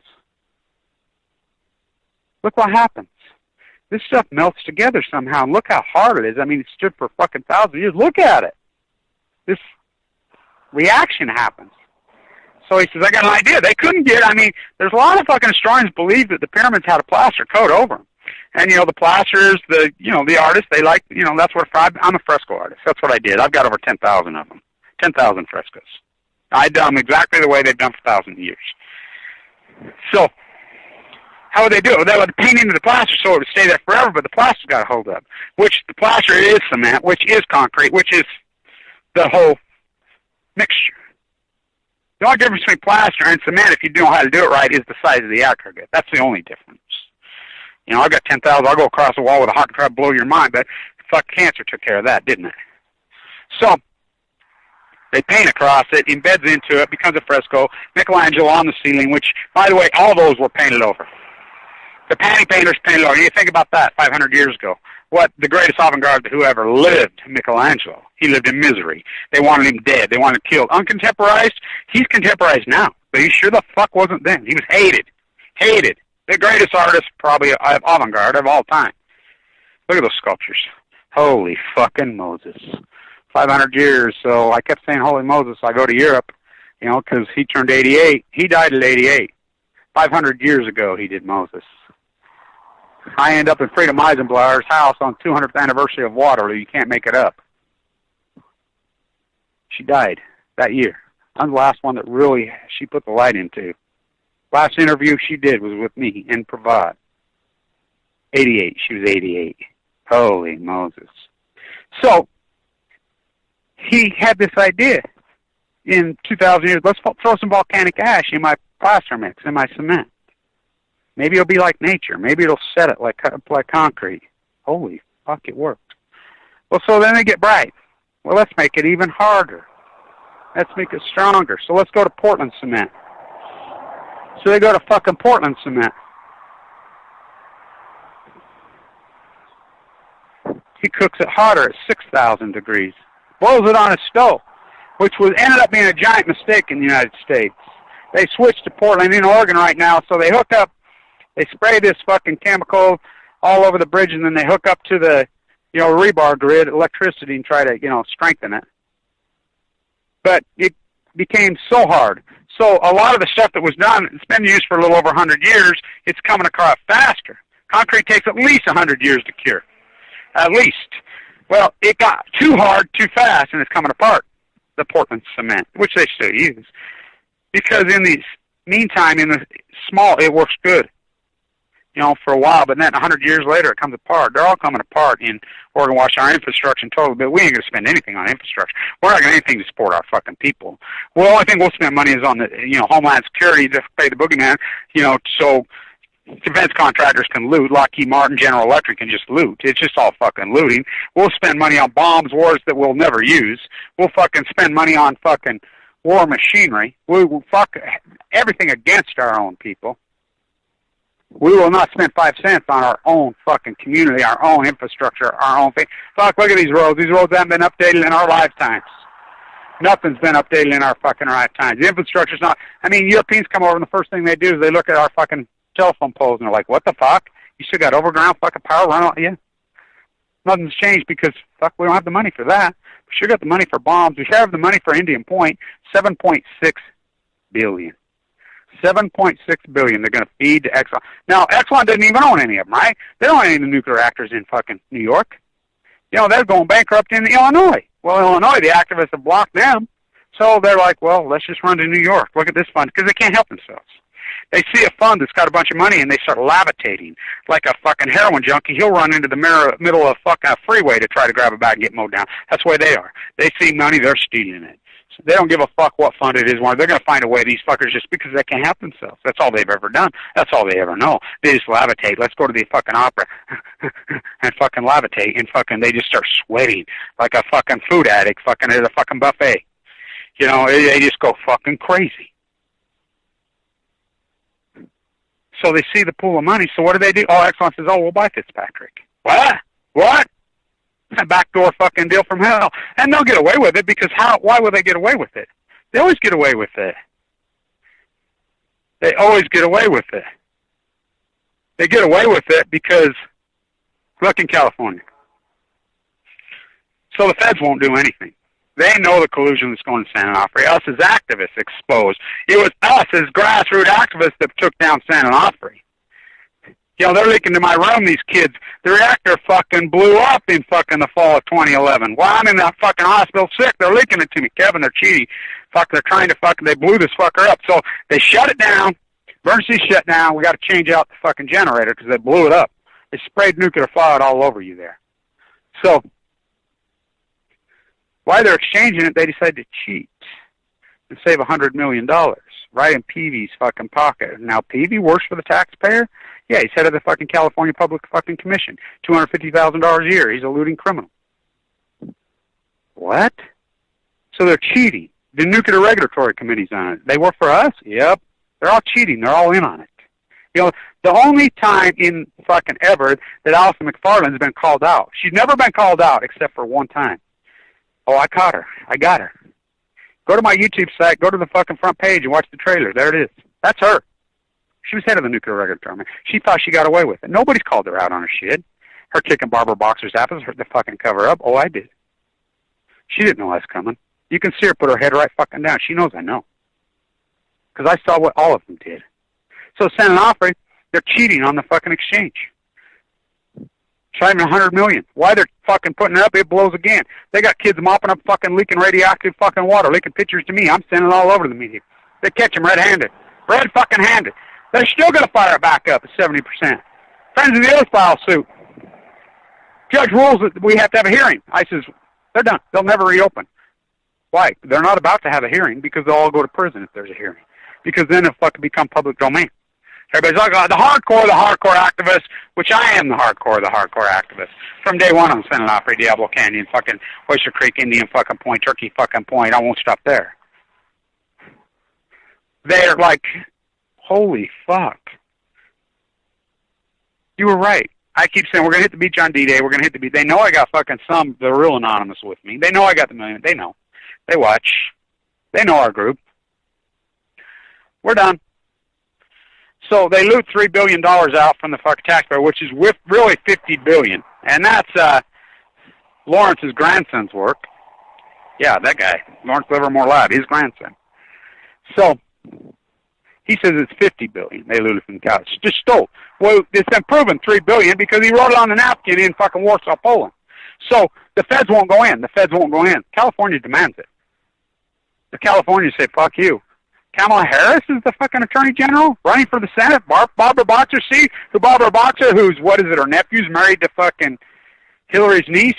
Look what happens. This stuff melts together somehow. And look how hard it is. I mean, it stood for fucking thousands of years. Look at it. This reaction happens. So he says, I got an idea. They couldn't get, I mean, there's a lot of fucking historians believe that the pyramids had a plaster coat over them. And, you know, the plasters, the artists, they like, that's what, I'm a fresco artist. That's what I did. I've got over 10,000 of them. 10,000 frescoes. I done them exactly the way they've done for 1,000 years. So, how would they do it? They would paint into the plaster so it would stay there forever, but the plaster got to hold up. Which the plaster is cement, which is concrete, which is the whole mixture. The only difference between plaster and cement, if you know how to do it right, is the size of the aggregate. That's the only difference. I've got 10,000. I'll go across the wall with a hot try to blow your mind, but fuck, cancer took care of that, didn't it? So, they paint across it, embeds into it, becomes a fresco. Michelangelo on the ceiling, which, by the way, all those were painted over. The panty painters painted over. You think about that 500 years ago. What the greatest avant-garde who ever lived, Michelangelo. He lived in misery. They wanted him dead. They wanted him killed. Uncontemporized? He's contemporized now. But he sure the fuck wasn't then. He was hated. Hated. The greatest artist probably of avant-garde of all time. Look at those sculptures. Holy fucking Moses. 500 years, so I kept saying, holy Moses, I go to Europe, because he turned 88. He died at 88. 500 years ago, he did Moses. I end up in Freedom Eisenblatt's house on 200th anniversary of Waterloo. You can't make it up. She died that year. I'm the last one that really she put the light into. Last interview she did was with me in Pravad. 88. She was 88. Holy Moses. So, he had this idea in 2,000 years. Let's throw some volcanic ash in my plaster mix, in my cement. Maybe it'll be like nature. Maybe it'll set it like concrete. Holy fuck, it worked. Well, so then they get bright. Well, let's make it even harder. Let's make it stronger. So let's go to Portland cement. So they go to fucking Portland cement. He cooks it hotter at 6,000 degrees. Boils it on a stove, which ended up being a giant mistake in the United States. They switched to Portland in Oregon right now, so they hook up, they spray this fucking chemical all over the bridge, and then they hook up to the, rebar grid, electricity, and try to, strengthen it. But it became so hard. So a lot of the stuff that was done, it's been used for a little over 100 years, it's coming across faster. Concrete takes at least 100 years to cure. At least. Well, it got too hard, too fast, and it's coming apart, the Portland cement, which they still use. Because in the meantime, in the small, it works good, for a while, but then 100 years later, it comes apart. They're all coming apart in Oregon, Washington. Our infrastructure in total, but we ain't going to spend anything on infrastructure. We're not going to do anything to support our fucking people. Well, I think we'll spend money is on the, Homeland Security to pay the boogeyman, so defense contractors can loot. Lockheed Martin, General Electric can just loot. It's just all fucking looting. We'll spend money on bombs, wars that we'll never use. We'll fucking spend money on fucking war machinery. We will fuck everything against our own people. We will not spend 5 cents on our own fucking community, our own infrastructure, our own thing. Fuck, look at these roads. These roads haven't been updated in our lifetimes. Nothing's been updated in our fucking right times. The infrastructure's not. I mean, Europeans come over and the first thing they do is they look at our fucking telephone poles and they're like, "What the fuck? You still got overground fucking power running on you?" Nothing's changed because fuck, we don't have the money for that. We sure got the money for bombs. We sure have the money for Indian Point. 7.6 billion. 7.6 billion. They're going to feed to Exxon. Now, Exxon doesn't even own any of them, right? They don't own any of the nuclear reactors in fucking New York. You know, they're going bankrupt in Illinois. Well, Illinois, the activists have blocked them. So they're like, well, let's just run to New York. Look at this fund, because they can't help themselves. They see a fund that's got a bunch of money, and they start levitating. Like a fucking heroin junkie, he'll run into the middle of fucking a freeway to try to grab a bag and get mowed down. That's the way they are. They see money, they're stealing it. So they don't give a fuck what fund it is. They're going to find a way, these fuckers, just because they can't help themselves. That's all they've ever done. That's all they ever know. They just levitate. Let's go to the fucking opera and fucking levitate, and fucking they just start sweating like a fucking food addict fucking at a fucking buffet. You know, they just go fucking crazy. So they see the pool of money, so what do? Oh, Exxon says, oh, we'll buy Fitzpatrick. What? What? A backdoor fucking deal from hell. And they'll get away with it because why would they get away with it? They always get away with it. They always get away with it. They get away with it because, look in California. So the feds won't do anything. They know the collusion that's going to San Onofre. Us as activists exposed. It was us as grassroots activists that took down San Onofre. You know, they're leaking to my room, these kids. The reactor fucking blew up in fucking the fall of 2011. Well, I'm in that fucking hospital sick. They're leaking it to me. Kevin, they're cheating. Fuck, they're trying to fucking, they blew this fucker up. So they shut it down. Emergency shut down. We got to change out the fucking generator because they blew it up. They sprayed nuclear fluid all over you there. So while they're exchanging it, they decided to cheat and save $100 million right in Peavy's fucking pocket. Now, Peavy works for the taxpayer? Yeah, he's head of the fucking California Public fucking Commission. $250,000 a year. He's a looting criminal. What? So they're cheating. The Nuclear Regulatory Committee's on it. They work for us? Yep. They're all cheating. They're all in on it. You know, the only time in fucking ever that Alison McFarland's been called out, she's never been called out except for one time. Oh, I caught her. I got her. Go to my YouTube site, go to the fucking front page and watch the trailer. There it is. That's her. She was head of the Nuclear Regulatory Committee. She thought she got away with it. Nobody's called her out on her shit. Her kicking Barbara Boxer's ass was the fucking cover up. Oh, I did. She didn't know I was coming. You can see her put her head right fucking down. She knows I know. Because I saw what all of them did. So San Onofre, they're cheating on the fucking exchange. Saving $100 million. Why they're fucking putting it up, it blows again. They got kids mopping up fucking leaking radioactive fucking water, leaking pictures to me. I'm sending it all over to the media. They catch them red-handed. Red fucking handed. They're still going to fire it back up at 70%. Friends of the Oath file suit. Judge rules that we have to have a hearing. I says, they're done. They'll never reopen. Why? They're not about to have a hearing because they'll all go to prison if there's a hearing. Because then it'll fucking become public domain. Everybody's like, oh, the hardcore activists, which I am the hardcore activist. From day one on San Onofre, Diablo Canyon, fucking Oyster Creek, Indian fucking Point, Turkey fucking Point. I won't stop there. They're like, holy fuck. You were right. I keep saying we're going to hit the beach on D-Day. We're going to hit the beach. They know I got fucking they're real anonymous with me. They know I got the million. They know. They watch. They know our group. We're done. So they loot $3 billion out from the fucking taxpayer, which is with really $50 billion. And that's Lawrence's grandson's work. Yeah, that guy, Lawrence Livermore Lab, his grandson. So he says it's $50 billion they looted from the couch. Just stole. Well, it's been proven $3 billion because he wrote it on the napkin in fucking Warsaw, Poland. So the feds won't go in. The feds won't go in. California demands it. The Californians say, fuck you. Kamala Harris is the fucking attorney general running for the Senate. Barbara Boxer, see? Barbara Boxer, her nephew's married to fucking Hillary's niece?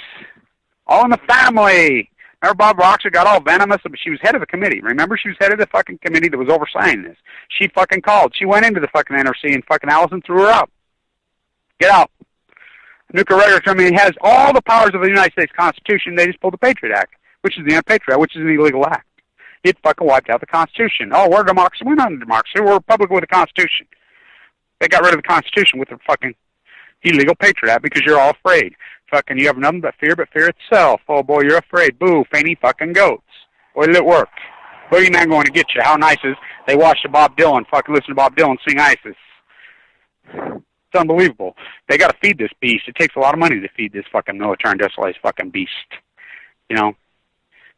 All in the family. Remember Barbara Boxer got all venomous, but she was head of the committee. Remember, she was head of the fucking committee that was overseeing this. She fucking called. She went into the fucking NRC and fucking Allison threw her out. Get out. Nuclear Regulatory Committee has all the powers of the United States Constitution. They just pulled the Patriot Act, which is the Anti-Patriot Act, which is an illegal act. It fucking wiped out the Constitution. Oh, we're a democracy. We're not a democracy. We're a republic with a Constitution. They got rid of the Constitution with the fucking illegal Patriot Act because you're all afraid. Fucking, you have nothing but fear itself. Oh, boy, you're afraid. Boo, fainty fucking goats. Or did it work? Boogeyman going to get you. How nice is they watch the Bob Dylan, fucking listen to Bob Dylan sing ISIS. It's unbelievable. They got to feed this beast. It takes a lot of money to feed this fucking military industrialized fucking beast. You know?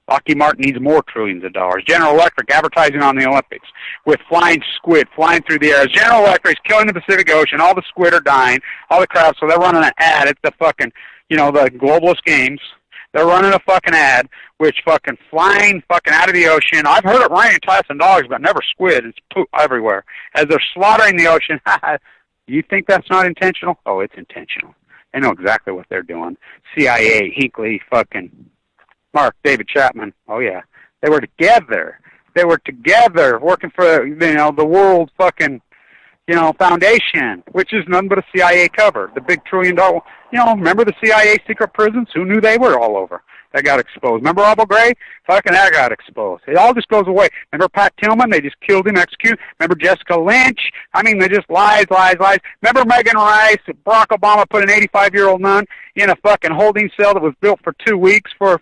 Lockheed Martin needs more trillions of dollars. General Electric advertising on the Olympics with flying squid flying through the air. General Electric's killing the Pacific Ocean. All the squid are dying. All the crowds. So they're running an ad at the fucking, you know, the globalist games. They're running a fucking ad which fucking flying fucking out of the ocean. I've heard it rain cats and dogs, but never squid. It's poop everywhere. As they're slaughtering the ocean. You think that's not intentional? Oh, it's intentional. They know exactly what they're doing. CIA, Hinckley, fucking Mark, David Chapman. Oh, yeah. They were together. They were together working for, you know, the World fucking, you know, Foundation, which is nothing but a CIA cover. The big $1 trillion, you know, remember the CIA secret prisons? Who knew they were all over? That got exposed. Remember Abu Ghraib? Fucking that got exposed. It all just goes away. Remember Pat Tillman? They just killed him, executed. Remember Jessica Lynch? I mean, they just lies, lies, lies. Remember Megan Rice? Barack Obama put an 85-year-old nun in a fucking holding cell that was built for 2 weeks for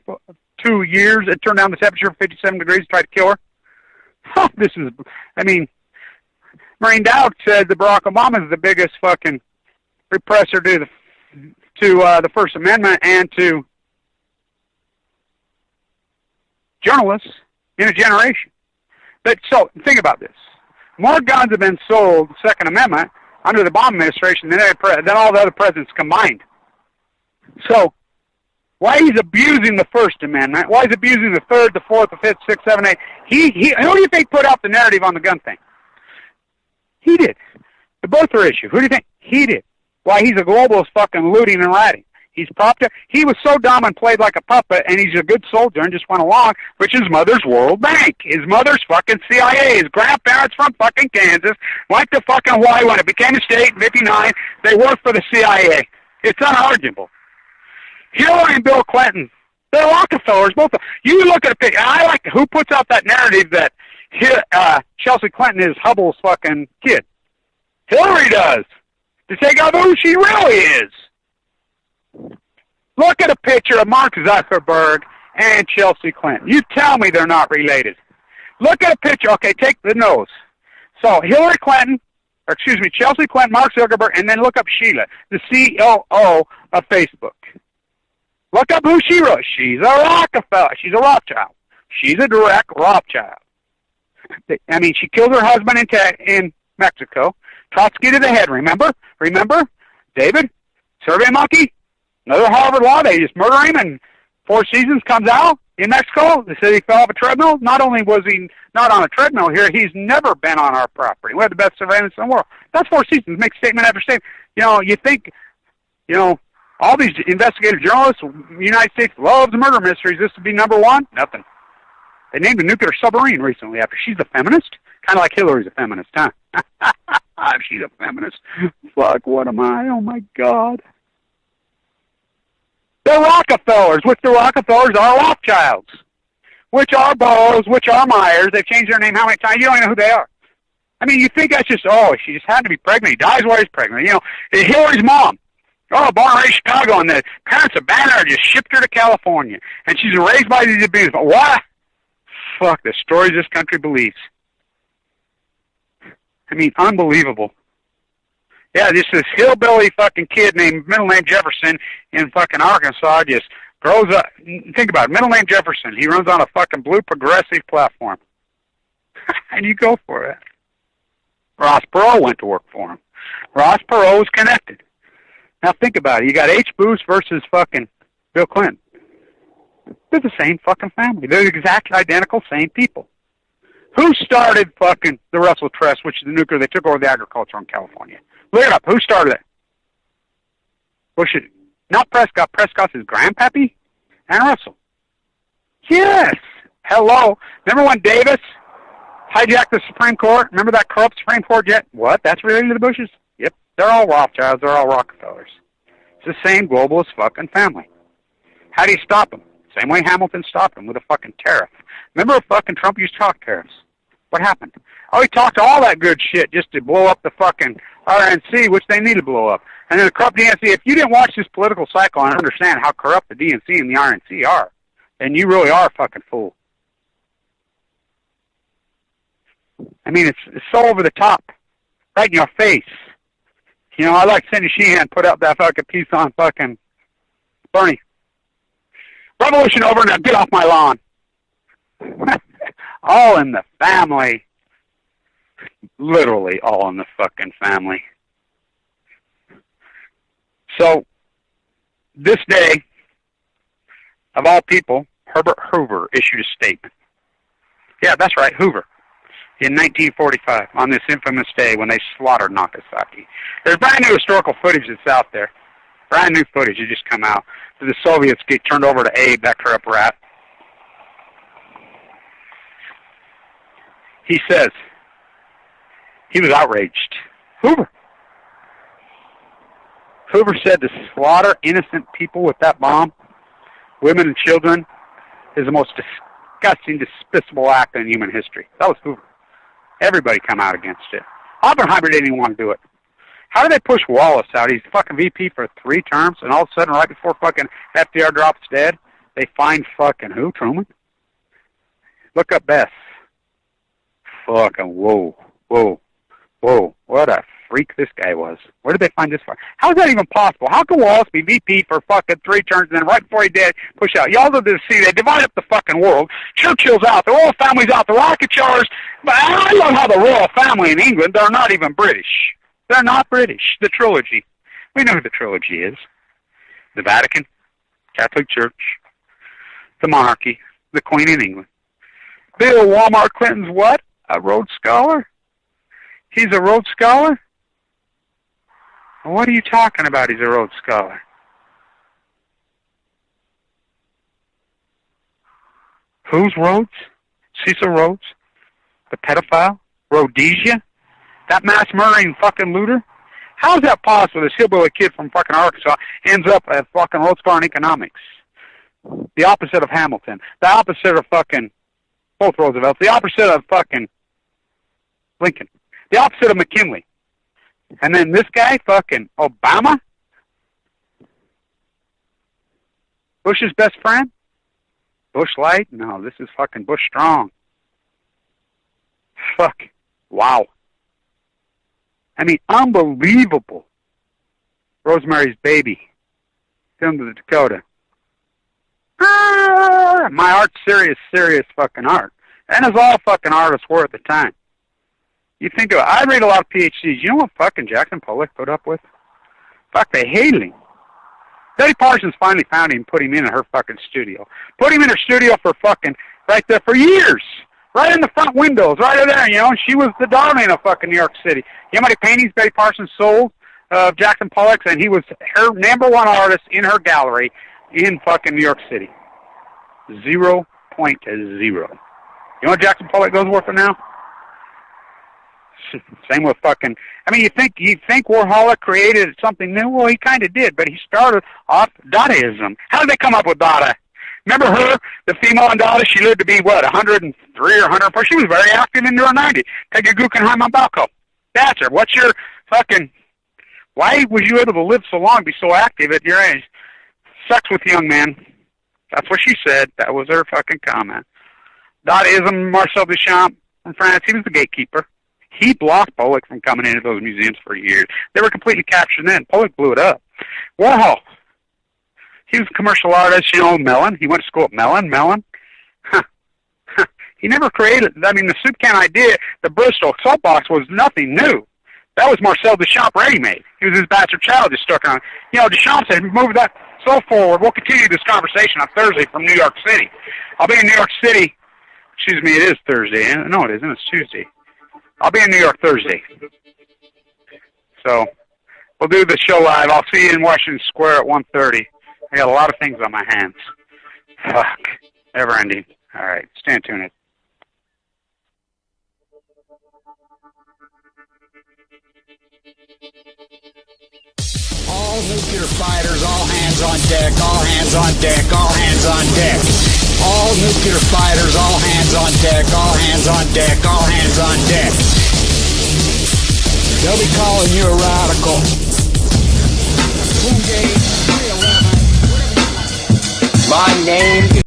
2 years. It turned down the temperature for 57 degrees to try to kill her. This is, I mean, Maureen Dowd said that Barack Obama is the biggest fucking repressor to the First Amendment and to journalists in a generation. But so think about this: more guns have been sold, Second Amendment, under the Obama administration than all the other presidents combined. So why he's abusing the First Amendment? Why he's abusing the Third, the Fourth, the Fifth, Sixth, Seventh, Eighth? Who do you think put out the narrative on the gun thing? He did. The birther issue. Who do you think? He did. Why, he's a globalist fucking looting and ratting. He's propped up. He was so dumb and played like a puppet, and he's a good soldier and just went along, which his mother's World Bank. His mother's fucking CIA. His grandparents from fucking Kansas went to fucking Hawaii when it became a state in 59. They worked for the CIA. It's unarguable. Hillary and Bill Clinton, they're Rockefellers, both of them. You look at a picture. I like who puts out that narrative that Chelsea Clinton is Hubble's fucking kid. Hillary does. To take out who she really is. Look at a picture of Mark Zuckerberg and Chelsea Clinton. You tell me they're not related. Look at a picture. Okay, take the nose. So Hillary Clinton, or excuse me, Chelsea Clinton, Mark Zuckerberg, and then look up Sheila, the COO of Facebook. Look up who she was. She's a Rockefeller. She's a Rothschild. She's a direct Rothschild. I mean, she killed her husband in Mexico. Trotsky to the head, remember? Remember? David? Survey Monkey? Another Harvard law. They just murder him, and Four Seasons comes out in Mexico. They said he fell off a treadmill. Not only was he not on a treadmill here, he's never been on our property. We have the best surveillance in the world. That's Four Seasons. Make statement after statement. You know, you think, you know, all these investigative journalists, the United States loves murder mysteries. This would be number one? Nothing. They named a nuclear submarine recently after she's a feminist. Kind of like Hillary's a feminist, huh? She's a feminist. Fuck, what am I? Oh, my God. They're Rockefellers, which the Rockefellers are Rothschilds, which are Burroughs, which are Myers. They've changed their name how many times? You don't even know who they are. I mean, you think that's just, oh, she just had to be pregnant. He dies while he's pregnant. You know, Hillary's mom. Oh, born and raised Chicago, and the parents abandoned her, just shipped her to California. And she's raised by these abusers. But what? Fuck, the stories this country believes. I mean, unbelievable. Yeah, this hillbilly fucking kid named, middle name Jefferson in fucking Arkansas just grows up. Think about it, middle name Jefferson. He runs on a fucking blue progressive platform. And you go for it. Ross Perot went to work for him. Ross Perot was connected. Now think about it. You got H. Booth versus fucking Bill Clinton. They're the same fucking family. They're the exact identical same people. Who started fucking the Russell Trust, which is the nuclear? They took over the agriculture in California. Look it up. Who started it? Bush. Not Prescott. Prescott's his grandpappy? And Russell. Yes. Hello. Remember when Davis hijacked the Supreme Court? Remember that corrupt Supreme Court jet? What? That's related to the Bushes? Yep. They're all Rothschilds. They're all Rockefellers. It's the same globalist fucking family. How do you stop them? Same way Hamilton stopped them, with a fucking tariff. Remember if fucking Trump used to talk tariffs? What happened? Oh, he talked all that good shit just to blow up the fucking RNC, which they need to blow up. And then the corrupt DNC. If you didn't watch this political cycle and understand how corrupt the DNC and the RNC are, then you really are a fucking fool. I mean, it's so over the top, right in your face. You know, I like Cindy Sheehan put up that fucking piece on fucking Bernie. Revolution over, now get off my lawn. All in the family. Literally all in the fucking family. So, this day, of all people, Herbert Hoover issued a statement. Yeah, that's right, Hoover. In 1945, on this infamous day when they slaughtered Nagasaki. There's brand new historical footage that's out there. Brand new footage that just come out. The Soviets get turned over to Abe, that corrupt rat. He says, he was outraged. Hoover said to slaughter innocent people with that bomb, women and children, is the most disgusting, despicable act in human history. That was Hoover. Everybody come out against it. Oppenheimer didn't even want to do it. How did they push Wallace out? He's fucking VP for 3 terms, and all of a sudden, right before fucking FDR drops dead, they find fucking who? Truman? Look up Bess. Fucking whoa. What a freak this guy was. Where did they find this? How is that even possible? How can Wallace be VP for fucking 3 terms and then right before he dead, push out? Y'all did see, they divide up the fucking world. Churchill's out, the royal family's out, the Rockefellers. But I love how the royal family in England, they're not even British. They're not British. The trilogy. We know who the trilogy is. The Vatican, Catholic Church, the monarchy, the Queen in England. Bill Walmart Clinton's what? A Rhodes Scholar? He's a Rhodes Scholar? What are you talking about, he's a Rhodes Scholar? Who's Rhodes? Cecil Rhodes? The pedophile? Rhodesia? That mass murdering fucking looter? How is that possible? This hillbilly kid from fucking Arkansas ends up at fucking Rhodes Scholar in economics. The opposite of Hamilton. The opposite of fucking both Roosevelts. The opposite of fucking Lincoln. The opposite of McKinley. And then this guy, fucking Obama? Bush's best friend? Bush Light? No, this is fucking Bush Strong. Fuck. Wow. I mean, unbelievable. Rosemary's Baby. Filmed in Dakota. My art's serious fucking art. And it's all fucking artists were at the time. You think of it, I read a lot of PhDs. You know what fucking Jackson Pollock put up with? Fuck, they hated him. Betty Parsons finally found him and put him in her fucking studio. Put him in her studio for fucking, right there for years. Right in the front windows, right there, you know. She was the darling of fucking New York City. You know how many paintings Betty Parsons sold of Jackson Pollock's? And he was her #1 artist in her gallery in fucking New York City. 0.0. You know what Jackson Pollock goes for now? Same with fucking, I mean, you think Warhol created something new? Well, he kind of did, but he started off Dadaism. How did they come up with Dada? Remember her, the female in Dada? She lived to be, what, 103 or 104? She was very active into her 90s. Take a Guggenheim on Balco. That's her. What's your fucking, why was you able to live so long, be so active at your age? Sex with young men. That's what she said. That was her fucking comment. Dadaism, Marcel Duchamp from France, he was the gatekeeper. He blocked Pollock from coming into those museums for years. They were completely captured then. Pollock blew it up. Warhol, he was a commercial artist, you know, Mellon. He went to school at Mellon. He never created, I mean, the soup can idea, the Bristol soapbox was nothing new. That was Marcel Duchamp ready-made. He was his bastard child just stuck on. You know, Duchamp said, move that so forward. We'll continue this conversation on Thursday from New York City. I'll be in New York City. Excuse me, it is Thursday. No, it isn't. It's Tuesday. I'll be in New York Thursday. So, we'll do the show live. I'll see you in Washington Square at 1:30. I got a lot of things on my hands. Fuck. Never ending. All right. Stay tuned. All nuclear fighters, all hands on deck, all hands on deck, all hands on deck. All nuclear fighters, all hands on deck, all hands on deck, all hands on deck. They'll be calling you a radical. Boom, 311. My name is